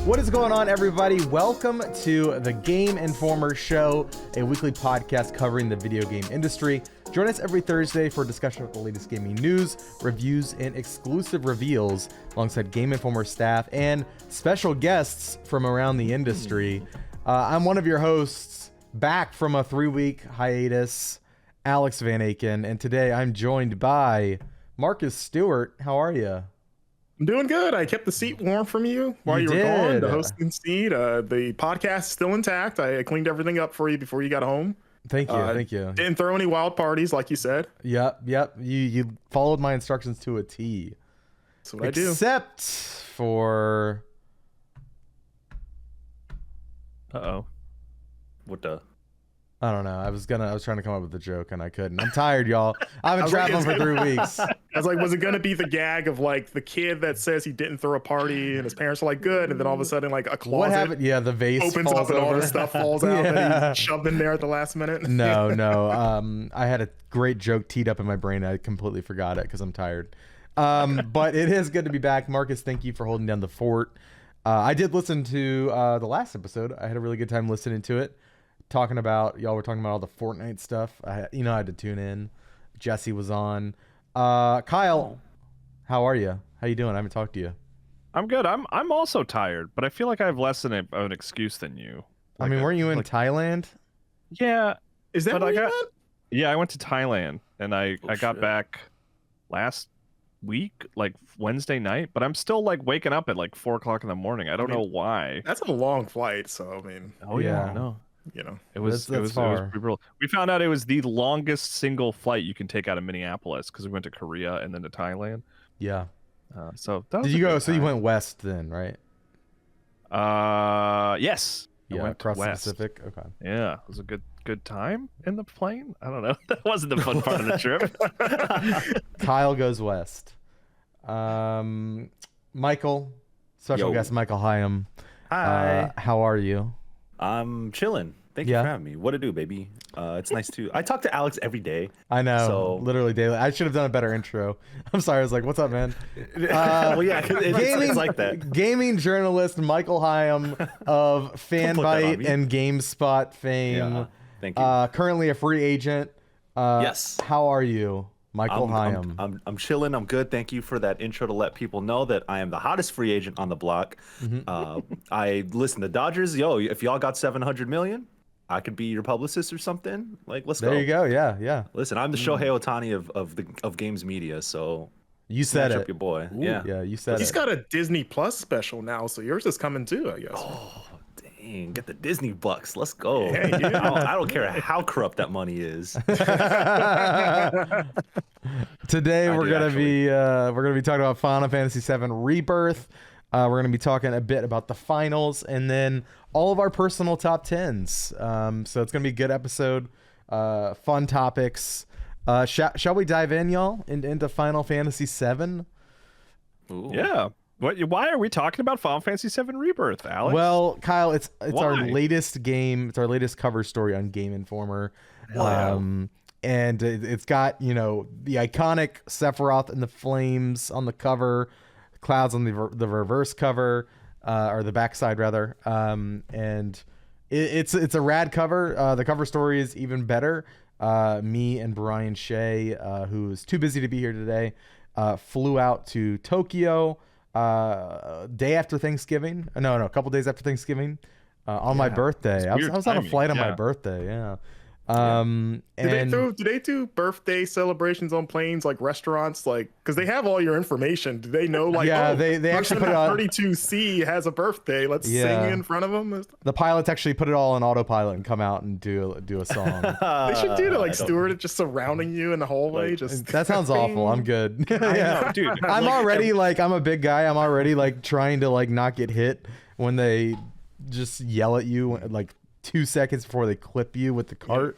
What is going on, everybody? Welcome to the Game Informer Show, a weekly podcast covering the video game industry. Join us every Thursday for a discussion of the latest gaming news, reviews, and exclusive reveals alongside Game Informer staff and special guests from around the industry. I'm one of your hosts, back from a 3-week hiatus, Alex Van Aken, and today I'm joined by Marcus Stewart. How are you? I'm doing good. I kept the seat warm from you while you were gone. The hosting seat. The podcast is still intact. I cleaned everything up for you before you got home. Thank you. Thank you. Didn't throw any wild parties, like you said. Yep. You followed my instructions to a T. That's what I do. Except for... What the? I don't know. I was trying to come up with a joke and I couldn't. I'm tired, y'all. I've been traveling for 3 weeks. I was like, was it going to be the gag of like the kid that says he didn't throw a party and his parents are like, good, and then all of a sudden like a closet What happened? Yeah, the vase opens falls up and over. all this stuff falls out and he's shoved in there at the last minute? No. I had a great joke teed up in my brain. I completely forgot it because I'm tired. But it is good to be back. Marcus, thank you for holding down the fort. I did listen to the last episode. I had a really good time listening to it. Y'all were talking about all the Fortnite stuff. I had to tune in. Jesse was on. Kyle, how are you? How you doing? I haven't talked to you. I'm good. I'm also tired, but I feel like I have less of an excuse than you. I mean, weren't you in Thailand? Yeah. Is that where you went? Yeah, I went to Thailand, and I got back last week, like Wednesday night, but I'm still like waking up at like 4 o'clock in the morning. I don't know why. That's a long flight, so I mean. Oh yeah, I know. You know, it was far. brutal. We found out it was the longest single flight you can take out of Minneapolis because we went to Korea and then to Thailand. Yeah. So that was did you go? So you went west then, right? Yes. Yeah, I went across west. the Pacific. Okay. Yeah, it was a good time in the plane. I don't know. That wasn't the fun part of the trip. Kyle goes west. Michael, special guest Michael Higham. Hi. How are you? I'm chilling. Thank you for having me. What to do, baby? It's nice to. I talk to Alex every day. I know, so... literally daily. I should have done a better intro. I'm sorry. I was like, "What's up, man?" Well, yeah, it's like that. Gaming journalist Michael Higham of Fanbyte and GameSpot fame. Yeah, thank you. Currently a free agent. Yes. How are you, Michael Higham? I'm chilling. I'm good. Thank you for that intro to let people know that I am the hottest free agent on the block. I listen to Dodgers. Yo, if y'all got 700 million, I could be your publicist or something. Like, let's go. There you go. Yeah. Listen, I'm the Shohei Ohtani of games media. So you said it. Up your boy. Ooh, yeah, you said He's got a Disney Plus special now, so yours is coming too, I guess. Oh, dang. Get the Disney bucks. Let's go. Hey, dude. I don't care how corrupt that money is. Today we're gonna be talking about Final Fantasy VII Rebirth. We're gonna be talking a bit about the finals and then all of our personal top 10s. So it's gonna be a good episode. Fun topics. Shall we dive in, y'all, into Final Fantasy VII? Ooh. Yeah. Why are we talking about Final Fantasy VII Rebirth, Alex? Well, Kyle, it's our Why? latest game. It's our latest cover story on Game Informer. And it's got, the iconic Sephiroth and the flames on the cover, clouds on the reverse cover, or the backside rather. And it's a rad cover. The cover story is even better. Me and Brian Shea, who's too busy to be here today, flew out to Tokyo day after Thanksgiving. No, a couple days after Thanksgiving, on my birthday. I was on a flight on my birthday. Yeah. Do they do birthday celebrations on planes, like restaurants, like, because they have all your information? Do they know, like, they actually put it on 32C has a birthday, let's sing in front of them? The pilots actually put it all on autopilot and come out and do a song. They should do it like Stewart, just surrounding you in the hallway. That sounds awful. I'm good. I know, dude. I'm already I'm a big guy. I'm already trying to not get hit when they just yell at you 2 seconds before they clip you with the cart.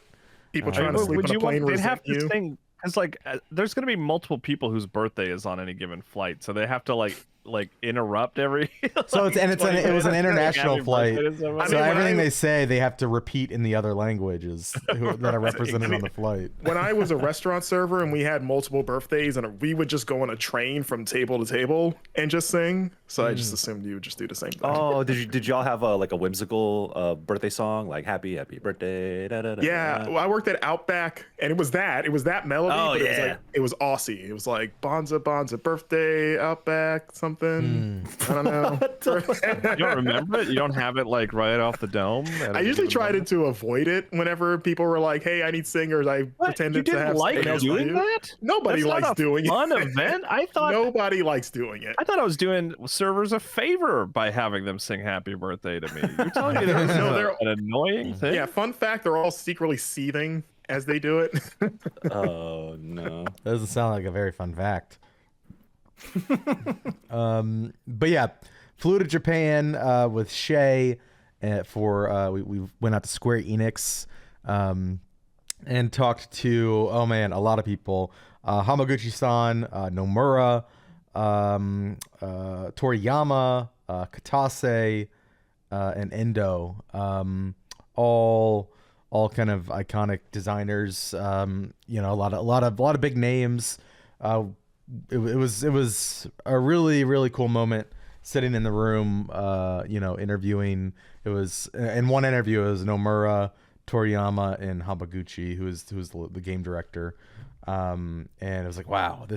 People trying to sleep on a plane. They'd have to sing It's like there's going to be multiple people whose birthday is on any given flight, so they have to like like interrupt every. So like, it was an international flight. I mean, So everything they say, they have to repeat in the other languages that are represented on the flight. When I was a restaurant server and we had multiple birthdays, and we would just go on a train from table to table and just sing. So I just assumed you would just do the same thing. Oh, did y'all have a whimsical birthday song like happy birthday? Da, da, da, Yeah, well, I worked at Outback, and it was that melody. Oh, but yeah. it was Aussie. It was like Bonza birthday Outback something. I don't know. You don't remember it? You don't have it like right off the dome? I usually tried to avoid it whenever people were like, "Hey, I need singers." I pretended you to didn't have like singers doing do. that? Nobody That's likes not a doing fun it. event. I thought Nobody likes doing it. I thought I was doing servers a favor by having them sing happy birthday to me. You're telling me that No, was they're- an annoying thing? Yeah, fun fact, they're all secretly seething as they do it. Oh no. That doesn't sound like a very fun fact. But yeah, flew to Japan with Shay for we went out to Square Enix and talked to a lot of people. Hamaguchi-san, Nomura, Toriyama, Katase, and Endo, all kind of iconic designers. A lot of big names. It was a really cool moment sitting in the room, interviewing. It was in one interview. It was Nomura, Toriyama, and Hamaguchi, who's the game director. And it was like, wow,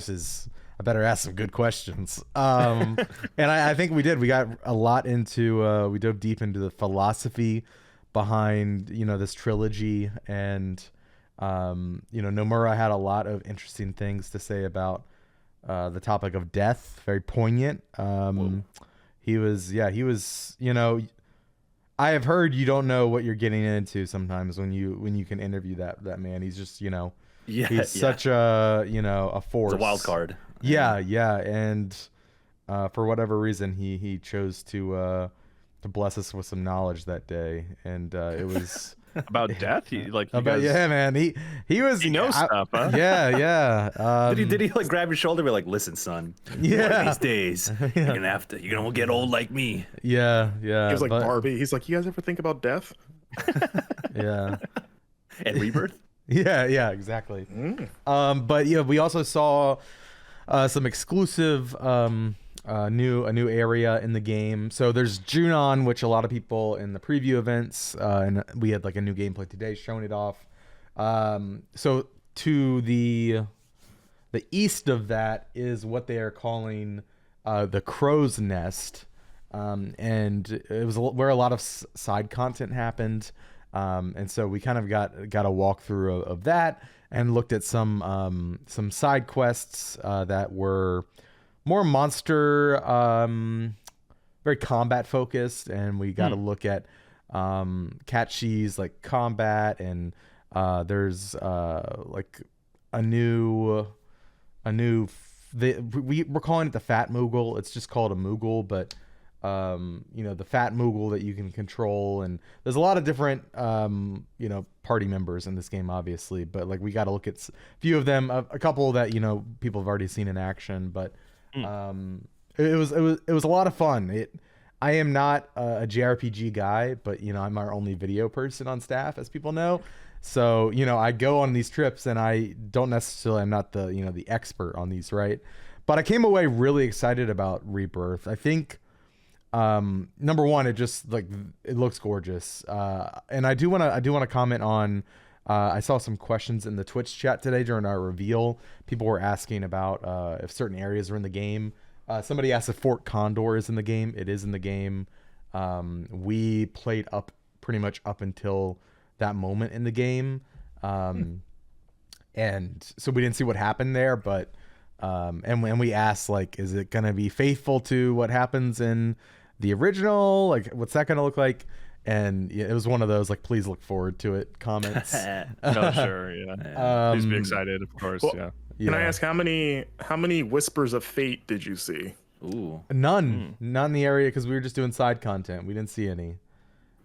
I better ask some good questions. And I think we did. We got a lot into. We dove deep into the philosophy behind this trilogy, and Nomura had a lot of interesting things to say about the topic of death. Very poignant. He was. I have heard you don't know what you're getting into sometimes when you can interview that man. He's just he's such a force. It's a wild card. Yeah, and for whatever reason he chose to bless us with some knowledge that day, and it was About death? Man. He was. He knows stuff, huh? Yeah. Did he like grab your shoulder and be like, "Listen, son. Yeah. One of these days, you're gonna get old like me." Yeah. He was like Barbie. He's like, "You guys ever think about death?" Yeah. And Rebirth. Yeah, exactly. But yeah, we also saw some exclusive a new area in the game. So there's Junon, which a lot of people in the preview events, and we had like a new gameplay today showing it off. So to the east of that is what they are calling the Crow's Nest, and it was where a lot of side content happened. And so we kind of got a walkthrough of that and looked at some side quests that were more monster, very combat focused, and we got to look at Katshi's like combat, and there's like a new we're calling it the Fat Moogle. It's just called a Moogle, but the Fat Moogle that you can control, and there's a lot of different party members in this game, obviously, but like we got to look at a few of them, a couple that people have already seen in action, but it was a lot of fun. I am not a JRPG guy, but I'm our only video person on staff, as people know. So I go on these trips, and I'm not the the expert on these, right? But I came away really excited about Rebirth. I think number one, it looks gorgeous, and I do want to comment on. I saw some questions in the Twitch chat today during our reveal. People were asking about if certain areas are in the game. Somebody asked if Fort Condor is in the game. It is in the game. We played pretty much up until that moment in the game, and so we didn't see what happened there. But and we asked, like, is it gonna be faithful to what happens in the original? Like, what's that gonna look like? And it was one of those like, please look forward to it comments. No, sure, yeah. Please be excited, of course. Well, yeah. Can I ask how many whispers of fate did you see? Ooh. None in the area, because we were just doing side content. We didn't see any.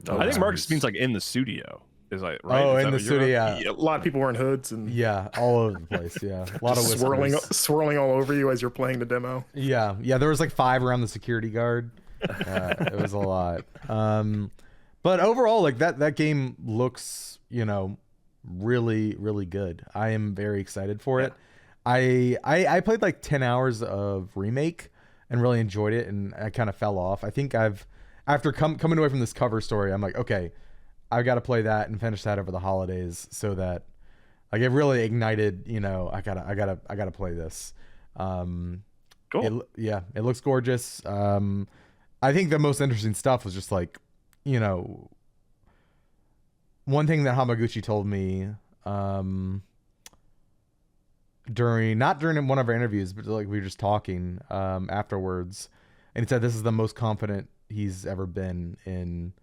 I think Marcus means like in the studio. Is that right? Oh, Is in that the what you're studio, on? Yeah, a lot of people wearing hoods and all over the place. Yeah, a lot of just whispers. swirling all over you as you're playing the demo. Yeah, there was like 5 around the security guard. It was a lot. But overall, like that game looks, really, really good. I am very excited for it. I played like 10 hours of Remake and really enjoyed it, and I kind of fell off. I think after coming away from this cover story, I'm like, okay, I've got to play that and finish that over the holidays, so that like it really ignited, I gotta play this. Cool. It looks gorgeous. I think the most interesting stuff was just like, one thing that Hamaguchi told me not during one of our interviews, but like we were just talking afterwards, and he said this is the most confident he's ever been in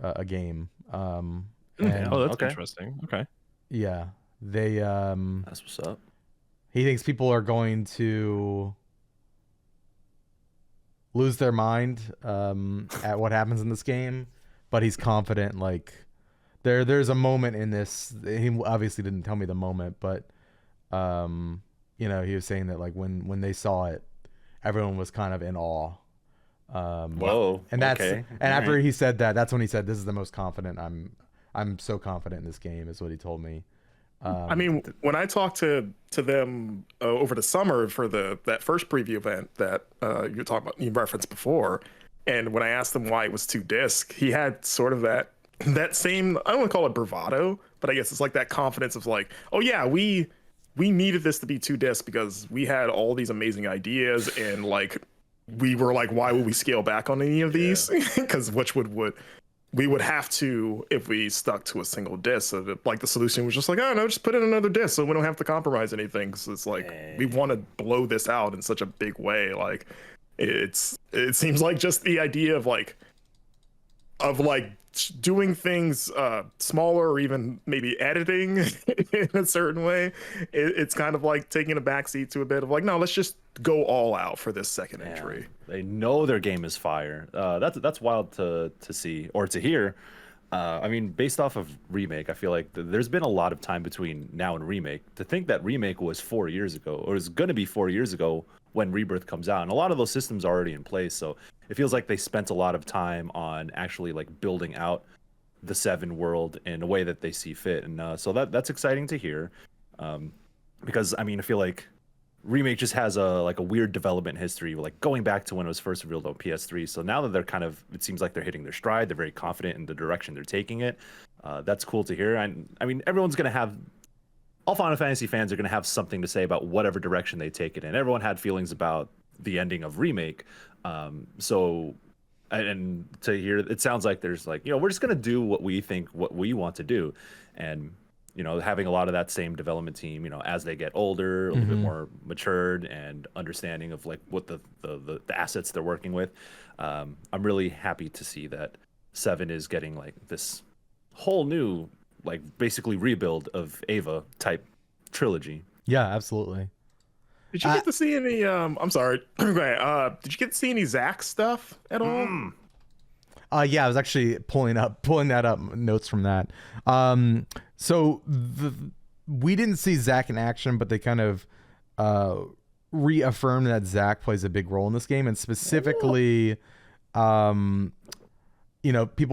a game. Oh, that's Okay. interesting. Okay. Yeah, they That's what's up. he thinks people are going to lose their mind at what happens in this game, but he's confident. Like there's a moment in this. He obviously didn't tell me the moment, but he was saying that like when they saw it, everyone was kind of in awe. Whoa. And that's okay. and after he said that, that's when he said, "This is the most confident I'm so confident in this game," is what he told me. I mean, when I talked to them over the summer for that first preview event that you talked about, you referenced before, and when I asked him why it was 2 disc, he had sort of that same, I don't want to call it bravado, but I guess it's like that confidence of like, oh yeah, we needed this to be 2 discs because we had all these amazing ideas, and like we were like, why would we scale back on any of these? Because we would have to if we stuck to a single disc. So that, like the solution was just like, oh no, just put in another disc so we don't have to compromise anything. So it's like we want to blow this out in such a big way. Like it seems like just the idea of doing things smaller, or even maybe editing in a certain way. It's kind of like taking a backseat to a bit of like, no, let's just go all out for this second entry. They know their game is fire. That's wild to see or to hear. I mean, based off of Remake, I feel like there's been a lot of time between now and Remake. To think that Remake was 4 years ago, or is going to be 4 years ago when Rebirth comes out, and a lot of those systems are already in place. So it feels like they spent a lot of time on actually like building out the 7 world in a way that they see fit, and so that's exciting to hear. Because I mean, I feel like Remake just has a weird development history, like going back to when it was first revealed on PS3. So now that they're it seems like they're hitting their stride, they're very confident in the direction they're taking it. That's cool to hear. And I mean, all Final Fantasy fans are gonna have something to say about whatever direction they take it in. Everyone had feelings about the ending of Remake, so. And to hear, it sounds like there's like, we're just going to do what we want to do. And, having a lot of that same development team, as they get older, a little bit more matured and understanding of like what the assets they're working with. I'm really happy to see that 7 is getting like this whole new, like basically rebuild of Ava type trilogy. Yeah, absolutely. Did you get to see any? I'm sorry. Did you get to see any Zach stuff at all? Yeah, I was actually pulling that up, notes from that. So we didn't see Zach in action, but they kind of reaffirmed that Zach plays a big role in this game, and specifically, people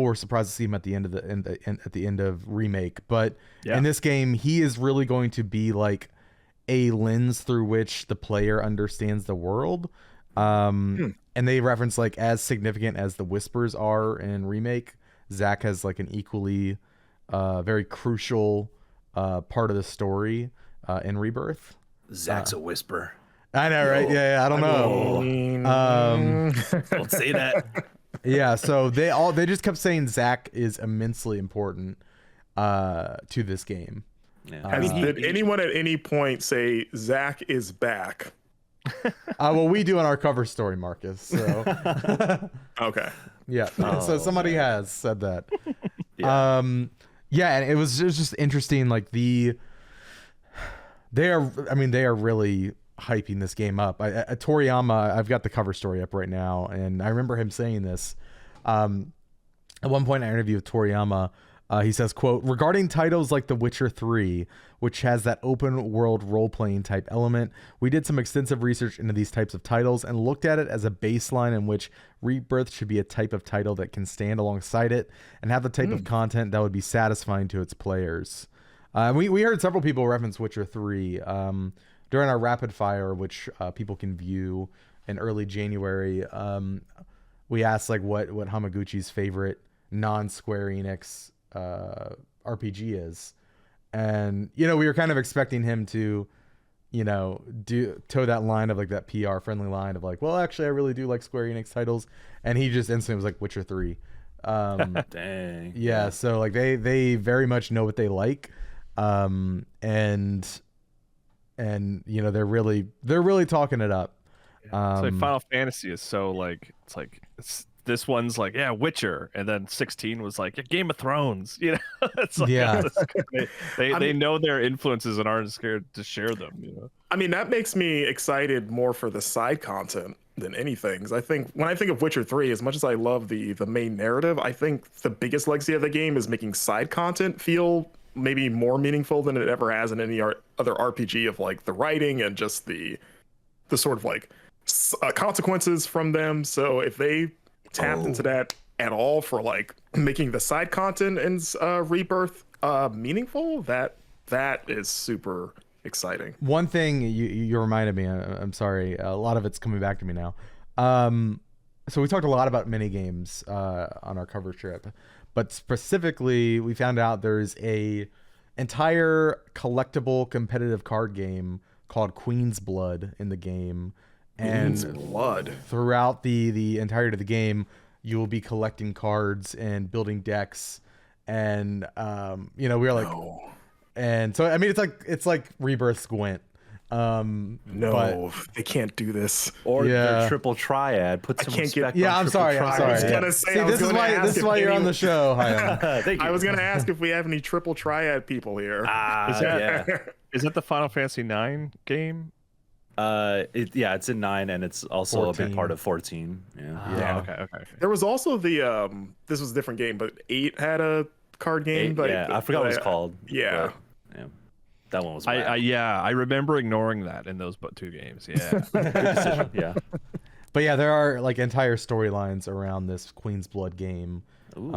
were surprised to see him at the end of at the end of Remake, but in this game, he is really going to be like a lens through which the player understands the world. And they reference like as significant as the whispers are in Remake, Zach has like an equally very crucial part of the story in Rebirth. Zach's a whisper. I know, right? Yeah, I don't know. Don't say that. Yeah, so they just kept saying Zach is immensely important to this game. Yeah. Did anyone at any point say Zach is back? Well, we do on our cover story, Marcus. So Okay. yeah, so somebody has said that. Yeah. Yeah, and it was just interesting. Like they are really hyping this game up. Toriyama, I've got the cover story up right now, and I remember him saying this. At one point, I interviewed with Toriyama. He says, quote, regarding titles like The Witcher 3, which has that open world role-playing type element, we did some extensive research into these types of titles and looked at it as a baseline in which Rebirth should be a type of title that can stand alongside it and have the type of content that would be satisfying to its players. We heard several people reference Witcher 3 during our rapid fire, which people can view in early January. We asked like what Hamaguchi's favorite non-Square Enix RPG is, and we were kind of expecting him to toe that line of like that PR friendly line of like, well, actually I really do like Square Enix titles, and he just instantly was like Witcher 3. Dang. Yeah, so like they very much know what they like, and they're really talking it up. It's like Final Fantasy is so like this one's like, yeah, Witcher, and then 16 was like, yeah, Game of Thrones. It's like, Yeah. they know their influences and aren't scared to share them. I mean, that makes me excited more for the side content than anything. 'Cause I think when I think of Witcher 3, as much as I love the main narrative, I think the biggest legacy of the game is making side content feel maybe more meaningful than it ever has in any other RPG, of like the writing and just the sort of like consequences from them. So if they tapped into that at all for like making the side content in Rebirth meaningful, that is super exciting. One thing you reminded me, I'm sorry, a lot of it's coming back to me now. So we talked a lot about mini games on our cover trip, but specifically we found out there's a entire collectible competitive card game called Queen's Blood in the game. And Blood. Throughout the entirety of the game, you will be collecting cards and building decks, and we were like, and so I mean it's like Rebirth's Gwent. No, they can't do this. Or their triple triad. Put some respect on I'm sorry. I was gonna say, See, this is why you're on the show. Thank you. I was gonna ask if we have any triple triad people here. Is that the Final Fantasy 9 game? It's in 9, and it's also 14. a big part of 14. Yeah. Okay. There was also the this was a different game, but 8 had a card game. 8, but I forgot what it was called. Yeah. But, that one was. I remember ignoring that in those two games. Yeah. Good decision. Yeah. But yeah, there are like entire storylines around this Queen's Blood game. Ooh.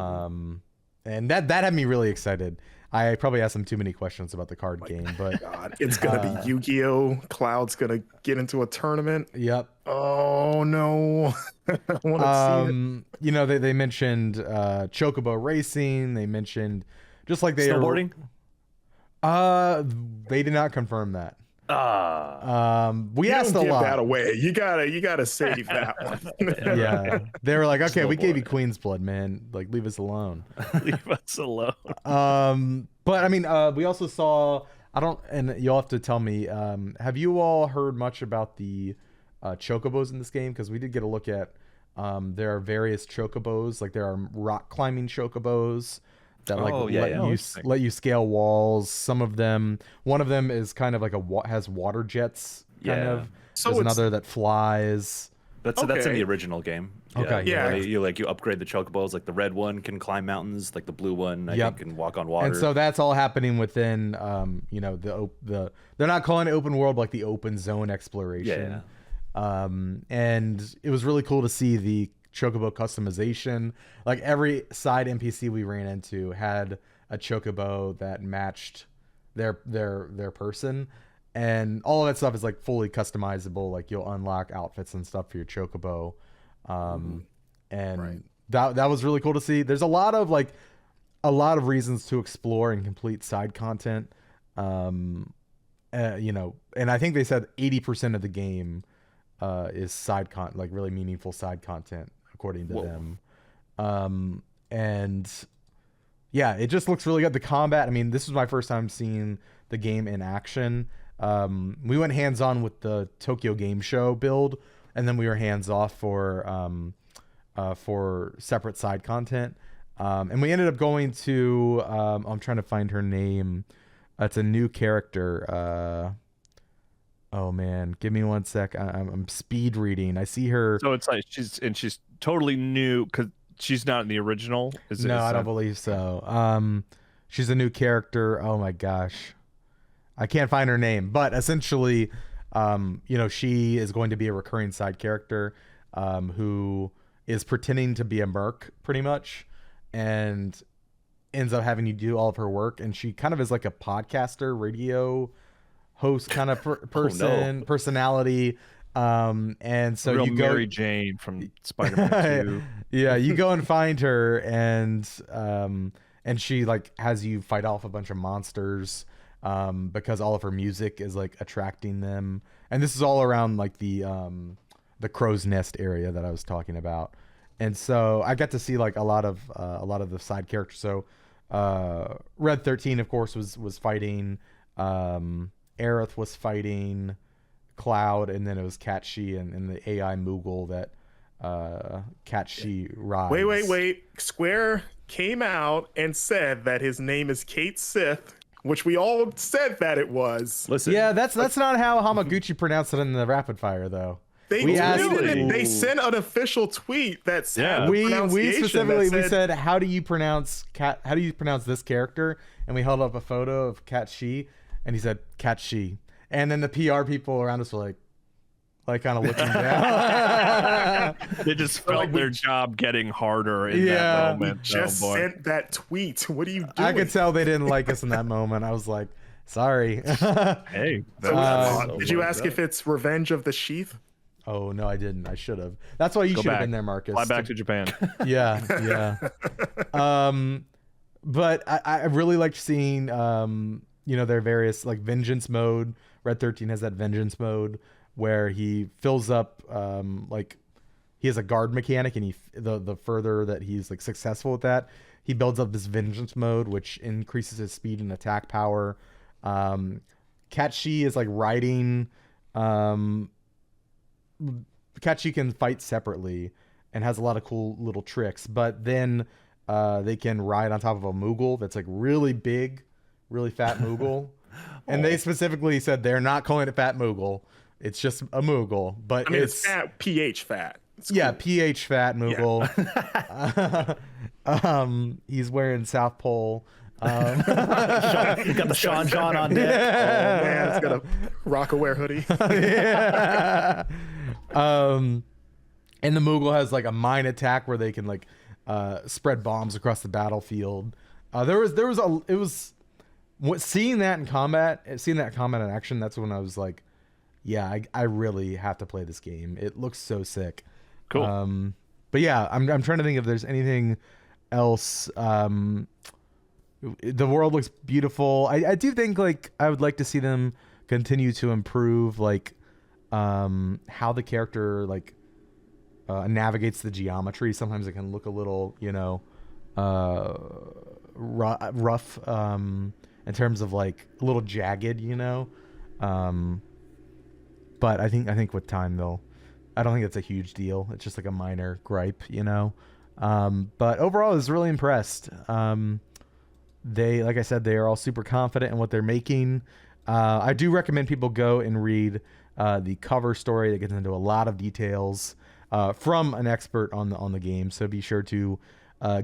And that had me really excited. I probably asked him too many questions about the card game, but God, it's gonna be Yu-Gi-Oh! Cloud's gonna get into a tournament. Yep. Oh no. I want to see it. They mentioned Chocobo racing. They mentioned just like snowboarding. They did not confirm that. We You asked don't a give lot. that away. You gotta save that one. Yeah, they were like, okay, we gave you Queen's Blood, man. Like, leave us alone. Leave us alone. But I mean, we also saw. And you'll have to tell me. Have you all heard much about the chocobos in this game? Because we did get a look at. There are various chocobos. Like there are rock climbing chocobos that let you scale walls. One of them is kind of like has water jets. Kind of. So There's another that flies. That's in the original game. Okay, yeah. You upgrade the chocobos. Like the red one can climb mountains. Like the blue one, I think, can walk on water. And so that's all happening within, the they're not calling it open world, like the open zone exploration. Yeah. And it was really cool to see the chocobo customization. Like every side NPC we ran into had a chocobo that matched their person. And all of that stuff is like fully customizable. Like you'll unlock outfits and stuff for your chocobo. That was really cool to see. There's a lot of reasons to explore and complete side content. And I think they said 80% of the game is side content, like really meaningful side content, according to them. And yeah, it just looks really good. The combat, I mean, this was my first time seeing the game in action. We went hands-on with the Tokyo Game Show build, and then we were hands-off for separate side content. And we ended up going to I'm trying to find her name. It's a new character. Oh man, give me one sec. I'm speed reading. I see her. So it's like she's totally new, she's not in the original. No, I don't believe so. She's a new character. Oh my gosh, I can't find her name, but essentially, she is going to be a recurring side character, who is pretending to be a merc pretty much, and ends up having to do all of her work. And she kind of is like a podcaster, radio host kind of personality. And so Real you go Mary Jane from Spider-Man 2. Yeah, you go and find her, and she like has you fight off a bunch of monsters, because all of her music is like attracting them. And this is all around like the crow's nest area that I was talking about. And so I got to see like a lot of the side characters. So Red 13, of course, was fighting. Aerith was fighting Cloud, and then it was Catchy and the AI Moogle that Catchy rides. Wait. Square came out and said that his name is Kate Sith, which we all said that it was. Listen. Yeah, that's not how Hamaguchi pronounced it in the rapid fire, though. They sent an official tweet that said we specifically said, how do you pronounce this character? And we held up a photo of Catchy, and he said Catchy. And then the PR people around us were like kind of looking down. They just felt their job getting harder in that moment. Just sent that tweet. What are you doing? I could tell they didn't like us in that moment. I was like, sorry. Hey, did you ask if it's Revenge of the Sheath? Oh no, I didn't. I should have. That's why you should have been there, Marcus. Fly back to Japan. Yeah. But I really liked seeing their various like vengeance mode. Red 13 has that vengeance mode where he fills up like he has a guard mechanic, and the further that he's like successful with that, he builds up this vengeance mode, which increases his speed and attack power. Catchy is like riding. Catchy can fight separately and has a lot of cool little tricks, but then they can ride on top of a Moogle that's like really big, really fat Moogle. And they specifically said they're not calling it Fat Moogle. It's just a Moogle, but I mean, it's fat, pH fat. Yeah, pH fat Moogle. Yeah. He's wearing South Pole. He's got the Sean John on deck. Oh man, it's got a Rockaware hoodie. Yeah. And the Moogle has like a mine attack where they can like spread bombs across the battlefield. Seeing that in combat in action, that's when I was like, yeah, I really have to play this game. It looks so sick. Cool. But yeah, I'm trying to think if there's anything else. The world looks beautiful. I do think like I would like to see them continue to improve like how the character like navigates the geometry. Sometimes it can look a little, rough in terms of like a little jagged, but I think with time I don't think it's a huge deal. It's just like a minor gripe, but overall I was really impressed. They, like I said, they are all super confident in what they're making. I do recommend people go and read the cover story that gets into a lot of details from an expert on the game. So be sure to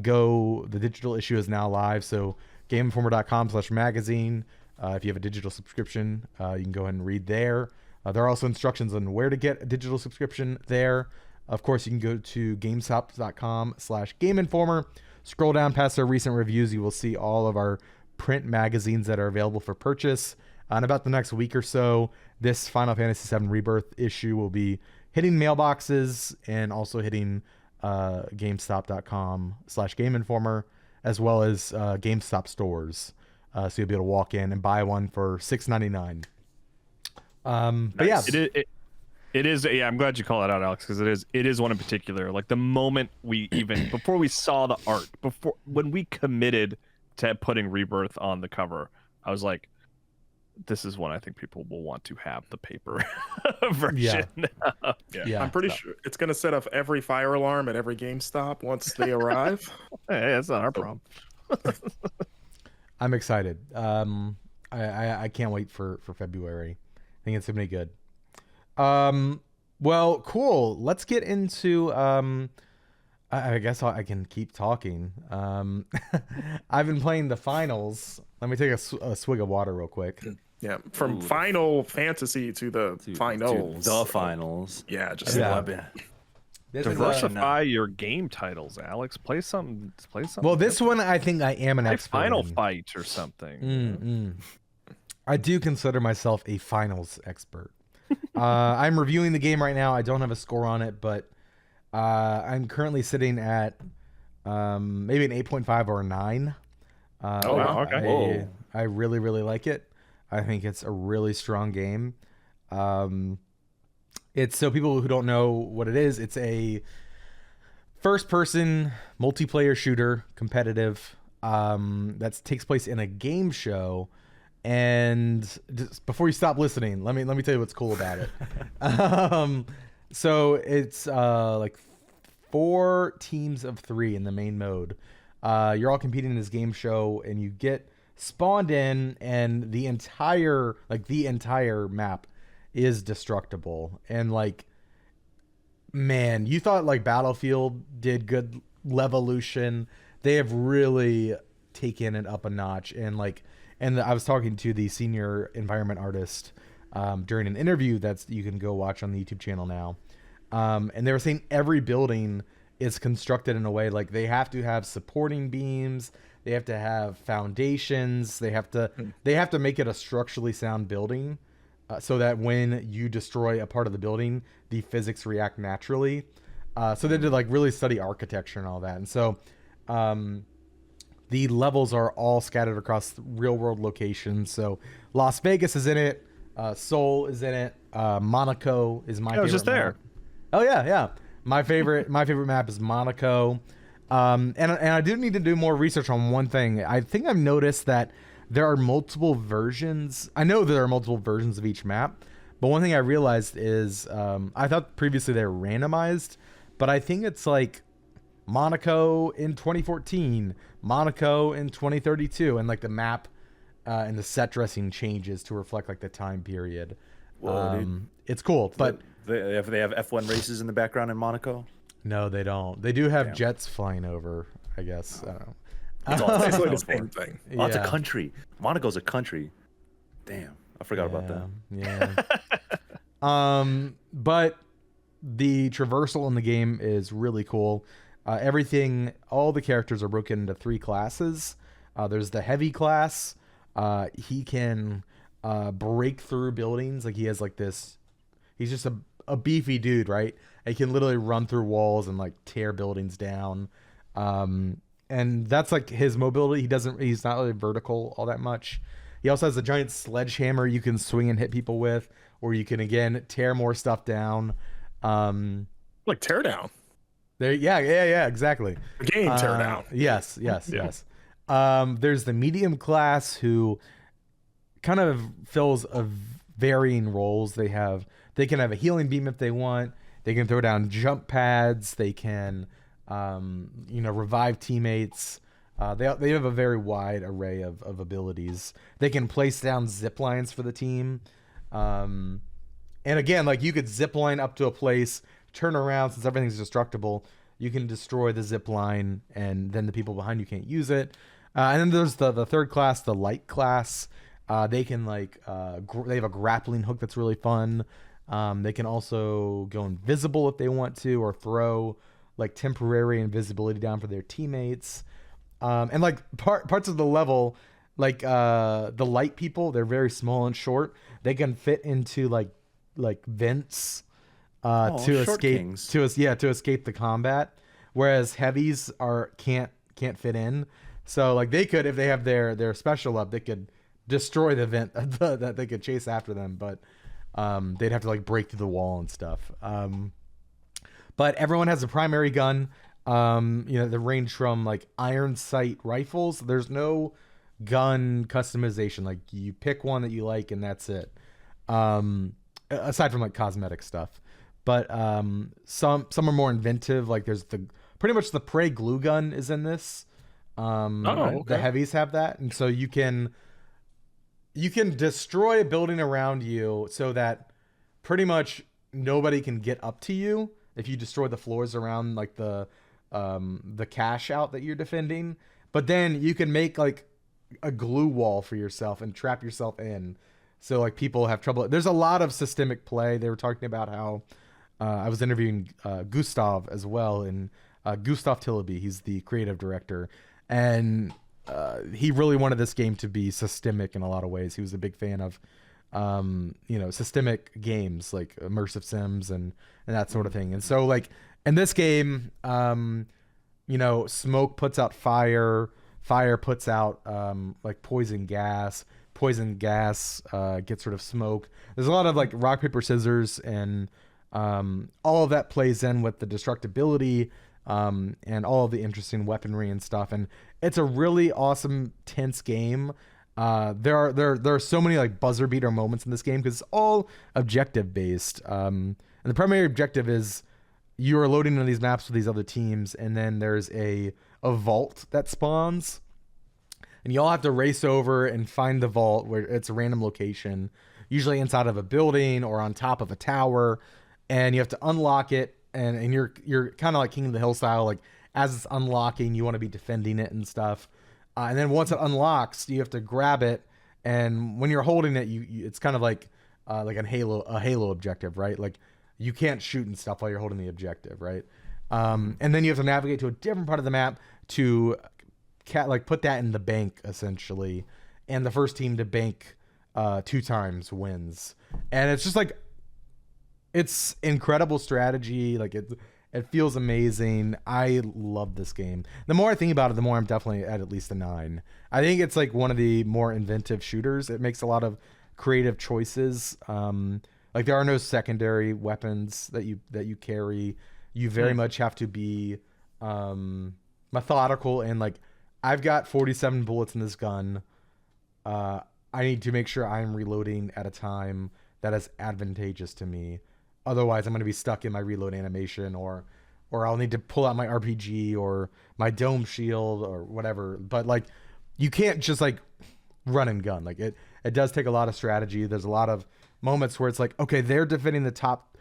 go. The digital issue is now live. So GameInformer.com/magazine. If you have a digital subscription, you can go ahead and read there. There are also instructions on where to get a digital subscription there. Of course, you can go to GameStop.com/GameInformer. Scroll down past our recent reviews. You will see all of our print magazines that are available for purchase. In about the next week or so, this Final Fantasy VII Rebirth issue will be hitting mailboxes and also hitting GameStop.com/GameInformer, as well as GameStop stores. So you'll be able to walk in and buy one for $6.99. But yeah, it is. Yeah, I'm glad you call it out, Alex, because it is one in particular. Like the moment before we saw the art, when we committed to putting Rebirth on the cover, I was like, this is one I think people will want to have the paper version. Yeah. I'm pretty sure it's going to set off every fire alarm at every GameStop once they arrive. Hey, that's not our problem. I'm excited. I can't wait for February. I think it's gonna be good. Well, cool. Let's get into I guess I can keep talking. I've been playing the finals. Let me take a swig of water real quick. Yeah, from Final Fantasy to the finals. To the finals. Yeah, just Yeah. love it. This is Diversify your game titles, Alex. Play something. well, this one I think I am an Play expert Final in. Fight or something. I do consider myself a finals expert. I'm reviewing the game right now. I don't have a score on it, but I'm currently sitting at maybe an 8.5 or a 9. Oh, wow, okay. I really, really like it. I think it's a really strong game. It's, so people who don't know what it is, it's a first-person multiplayer shooter, competitive, that takes place in a game show. And just before you stop listening, let me tell you what's cool about it. So it's like 4 teams of 3 in the main mode. You're all competing in this game show, and you get spawned in, and the entire map is destructible. And like, man, you thought like Battlefield did good levolution. They have really taken it up a notch. And like, I was talking to the senior environment artist during an interview that's you can go watch on the YouTube channel now. And they were saying every building is constructed in a way like they have to have supporting beams, they have to have foundations, they have to make it a structurally sound building, so that when you destroy a part of the building, the physics react naturally. So they did like really study architecture and all that. And so the levels are all scattered across real world locations. So Las Vegas is in it, Seoul is in it, Monaco is my favorite. I was just there. Map. Oh yeah. My favorite map is Monaco. And I do need to do more research on one thing. I think I've noticed that there are multiple versions. I know there are multiple versions of each map, but one thing I realized is I thought previously they were randomized, but I think it's like Monaco in 2014, Monaco in 2032, and like the map and the set dressing changes to reflect like the time period. Whoa, it's cool, but they have F1 races in the background in Monaco. No, they don't. They do have jets flying over, I guess. I don't know. It's all It's like known the for. same thing. Oh, it's a country. Monaco's a country. Damn, I forgot about that. Yeah. But the traversal in the game is really cool. All the characters are broken into 3 classes. There's the heavy class. He can break through buildings. Like he has like this. He's just a beefy dude, right? He can literally run through walls and like tear buildings down. And that's like his mobility. He's not really vertical all that much. He also has a giant sledgehammer you can swing and hit people with, or you can again tear more stuff down. Like Teardown. Yeah, exactly. The game Teardown. Yes. There's the medium class who kind of fills a varying roles. They can have a healing beam if they want. They can throw down jump pads. They can, revive teammates. They have a very wide array of abilities. They can place down zip lines for the team. And again, like you could zip line up to a place, turn around, since everything's destructible, you can destroy the zip line, and then the people behind you can't use it. And then there's the third class, the light class. They can they have a grappling hook that's really fun. They can also go invisible if they want to, or throw like temporary invisibility down for their teammates. And like parts of the level, like the light people, they're very small and short. They can fit into like vents to escape the combat, whereas heavies can't fit in. So like they could, if they have their special up, they could destroy the vent that they could chase after them, but they'd have to like break through the wall and stuff. But everyone has a primary gun. They range from like iron sight rifles. There's no gun customization. Like you pick one that you like and that's it. Aside from like cosmetic stuff, but some are more inventive. Like there's pretty much the prey glue gun is in this. The heavies have that, and so you can destroy a building around you so that pretty much nobody can get up to you if you destroy the floors around like the the cash out that you're defending, but then you can make like a glue wall for yourself and trap yourself in. So like people have trouble. There's a lot of systemic play. They were talking about how I was interviewing Gustav as well, and Gustav Tillaby, he's the creative director, and he really wanted this game to be systemic in a lot of ways. He was a big fan of systemic games like immersive sims and that sort of thing. And so like in this game, smoke puts out fire, fire puts out like poison gas gets rid of smoke. There's a lot of like rock, paper, scissors, and all of that plays in with the destructibility and all of the interesting weaponry and stuff. And it's a really awesome, tense game. There are so many like buzzer beater moments in this game because it's all objective based. And the primary objective is you are loading into these maps with these other teams, and then there's a vault that spawns. And you all have to race over and find the vault where it's a random location, usually inside of a building or on top of a tower. And you have to unlock it. And you're kind of like King of the Hill style. Like as it's unlocking, you want to be defending it and stuff. And then once it unlocks, you have to grab it. And when you're holding it, it's kind of like a Halo objective, right? Like you can't shoot and stuff while you're holding the objective, right? And then you have to navigate to a different part of the map to put that in the bank essentially, and the first team to bank 2 times wins. And it's just like it's incredible strategy. Like it feels amazing. I love this game. The more I think about it, the more I'm definitely at least a 9. I think it's like one of the more inventive shooters. It makes a lot of creative choices. Like there are no secondary weapons that you carry. You very much have to be methodical, and like I've got 47 bullets in this gun. I need to make sure I'm reloading at a time that is advantageous to me. Otherwise, I'm going to be stuck in my reload animation, or I'll need to pull out my RPG or my dome shield or whatever. But like, you can't just like run and gun. Like it does take a lot of strategy. There's a lot of moments where it's like, okay, they're defending the top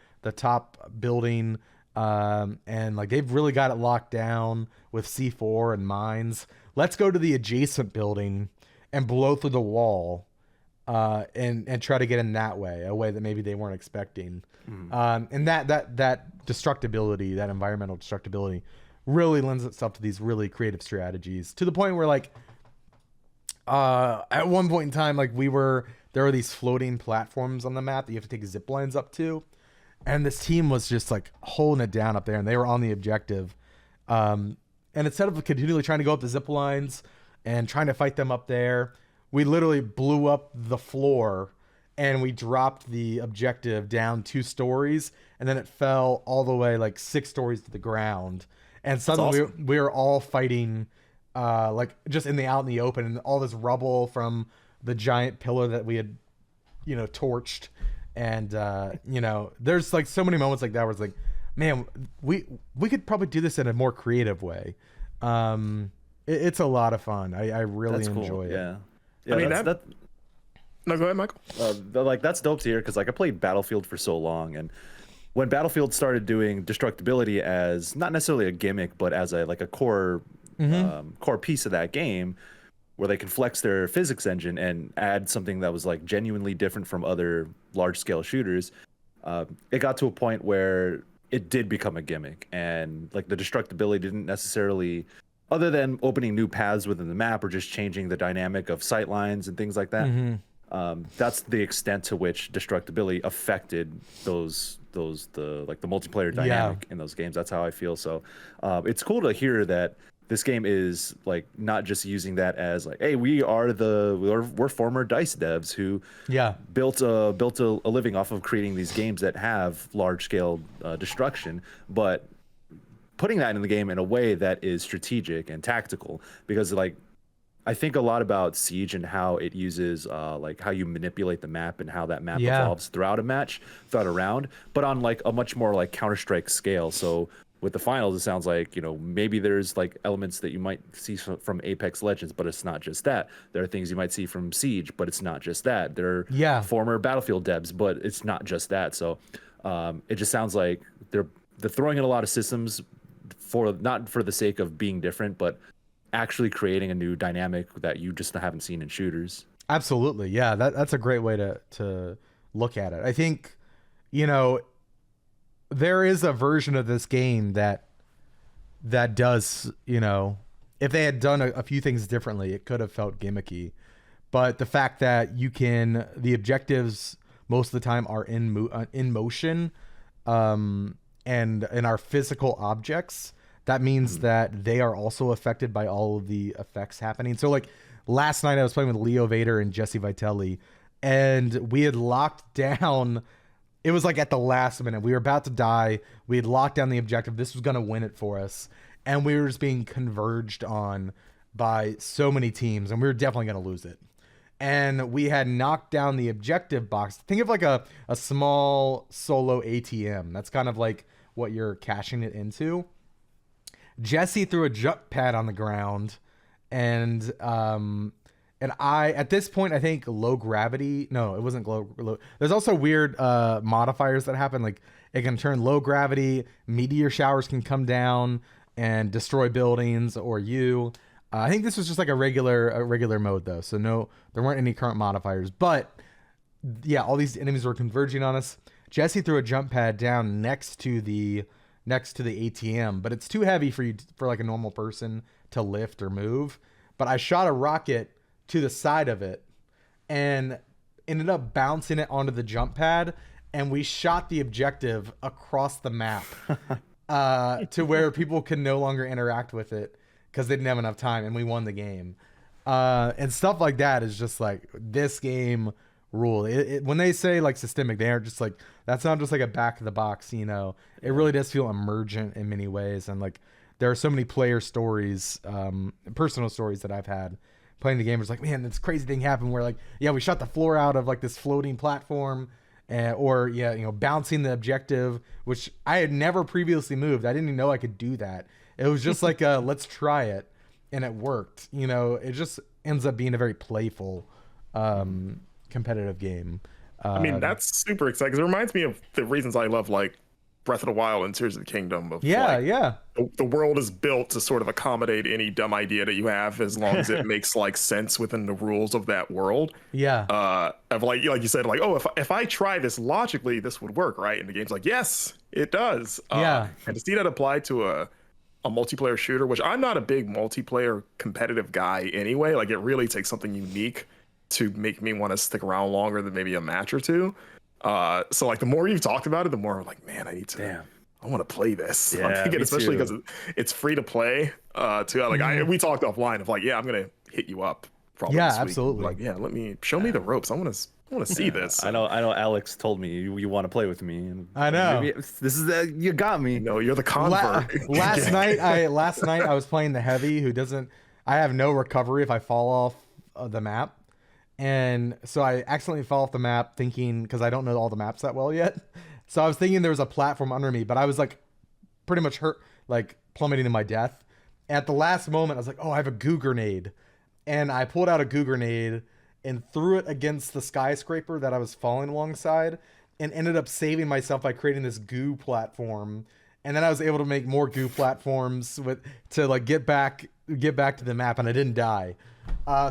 building, and like they've really got it locked down with C4 and mines. Let's go to the adjacent building and blow through the wall, and try to get in that way, a way that maybe they weren't expecting. And that destructibility, that environmental destructibility, really lends itself to these really creative strategies, to the point where like at one point in time, like there were these floating platforms on the map that you have to take zip lines up to, and this team was just like holding it down up there, and they were on the objective. And instead of continually trying to go up the zip lines and trying to fight them up there, we literally blew up the floor and we dropped the objective down 2 stories, and then it fell all the way like 6 stories to the ground. And suddenly we were all fighting like just out in the open, and all this rubble from the giant pillar that we had, torched. And there's like so many moments like that where it's like, man, we could probably do this in a more creative way. It's a lot of fun. I really enjoy it. Yeah. I mean, no, go ahead, Michael. Like that's dope to hear, because like I played Battlefield for so long, and when Battlefield started doing destructibility as not necessarily a gimmick, but as a core core piece of that game, where they can flex their physics engine and add something that was like genuinely different from other large scale shooters, it got to a point where it did become a gimmick, and like the destructibility didn't necessarily, other than opening new paths within the map or just changing the dynamic of sight lines and things like that. That's the extent to which destructibility affected the multiplayer dynamic in those games. That's how I feel. So it's cool to hear that this game is like not just using that as like, hey, we're former DICE devs who built a living off of creating these games that have large scale destruction, but putting that in the game in a way that is strategic and tactical. Because like I think a lot about Siege and how it uses like how you manipulate the map and how that map evolves throughout a round, but on like a much more like Counter-Strike scale. So with the finals, it sounds like, maybe there's like elements that you might see from Apex Legends, but it's not just that. There are things you might see from Siege, but it's not just that. There are former Battlefield devs, but it's not just that. So it just sounds like they're throwing in a lot of systems for not for the sake of being different, but actually creating a new dynamic that you just haven't seen in shooters. Absolutely. Yeah, that's a great way to look at it. I think, there is a version of this game that does, if they had done a few things differently, it could have felt gimmicky. But the fact that the objectives most of the time are in motion, and are physical objects, that means that they are also affected by all of the effects happening. So like last night I was playing with Leo Vader and Jesse Vitelli, and we had locked down, it was like at the last minute, we were about to die, we had locked down the objective, this was going to win it for us, and we were just being converged on by so many teams, and we were definitely going to lose it. And we had knocked down the objective box. Think of like a small solo ATM. That's kind of like what you're cashing it into. Jesse threw a jump pad on the ground, and I, at this point, I think low gravity. No, it wasn't low. There's also weird modifiers that happen. Like it can turn low gravity. Meteor showers can come down and destroy buildings or you. I think this was just like a regular mode though, so no, there weren't any current modifiers. But yeah, all these enemies were converging on us. Jesse threw a jump pad down next to the ATM, but it's too heavy for like a normal person to lift or move. But I shot a rocket to the side of it and ended up bouncing it onto the jump pad, and we shot the objective across the map to where people can no longer interact with it because they didn't have enough time, and we won the game. And stuff like that is just like, this game rule. When they say like systemic, they aren't just like, that's not just like a back of the box, It really does feel emergent in many ways. And like, there are so many player stories, personal stories that I've had playing the game. It's like, man, this crazy thing happened where like, yeah, we shot the floor out of like this floating platform, or bouncing the objective, which I had never previously moved. I didn't even know I could do that. It was just like let's try it, and it worked. It just ends up being a very playful, competitive game. I mean, that's super exciting because it reminds me of the reasons I love like Breath of the Wild and Tears of the Kingdom. The world is built to sort of accommodate any dumb idea that you have, as long as it makes like sense within the rules of that world. Of like you said, like, oh, if I try this logically, this would work, right? And the game's like, yes, it does. And to see that applied to a multiplayer shooter, which I'm not a big multiplayer competitive guy anyway. Like, it really takes something unique to make me want to stick around longer than maybe a match or two. So like, the more you've talked about it, the more I'm like, man, I want to play this. Yeah, I'm thinking, especially because it's free to play too. Like we talked offline of like, yeah, I'm gonna hit you up probably. Yeah, this week. absolutely. Like, yeah, let me show me the ropes. I want to see this. I know Alex told me you want to play with me, and I know this is you got me. No, you're the convert. Last night I was playing the heavy, who doesn't. I have no recovery if I fall off the map. And so I accidentally fell off the map thinking, because I don't know all the maps that well yet. So I was thinking there was a platform under me, but I was like pretty much hurt, like plummeting to my death. At the last moment, I was like, oh, I have a goo grenade. And I pulled out a goo grenade and threw it against the skyscraper that I was falling alongside, and ended up saving myself by creating this goo platform. And then I was able to make more goo platforms to like get back to the map, and I didn't die.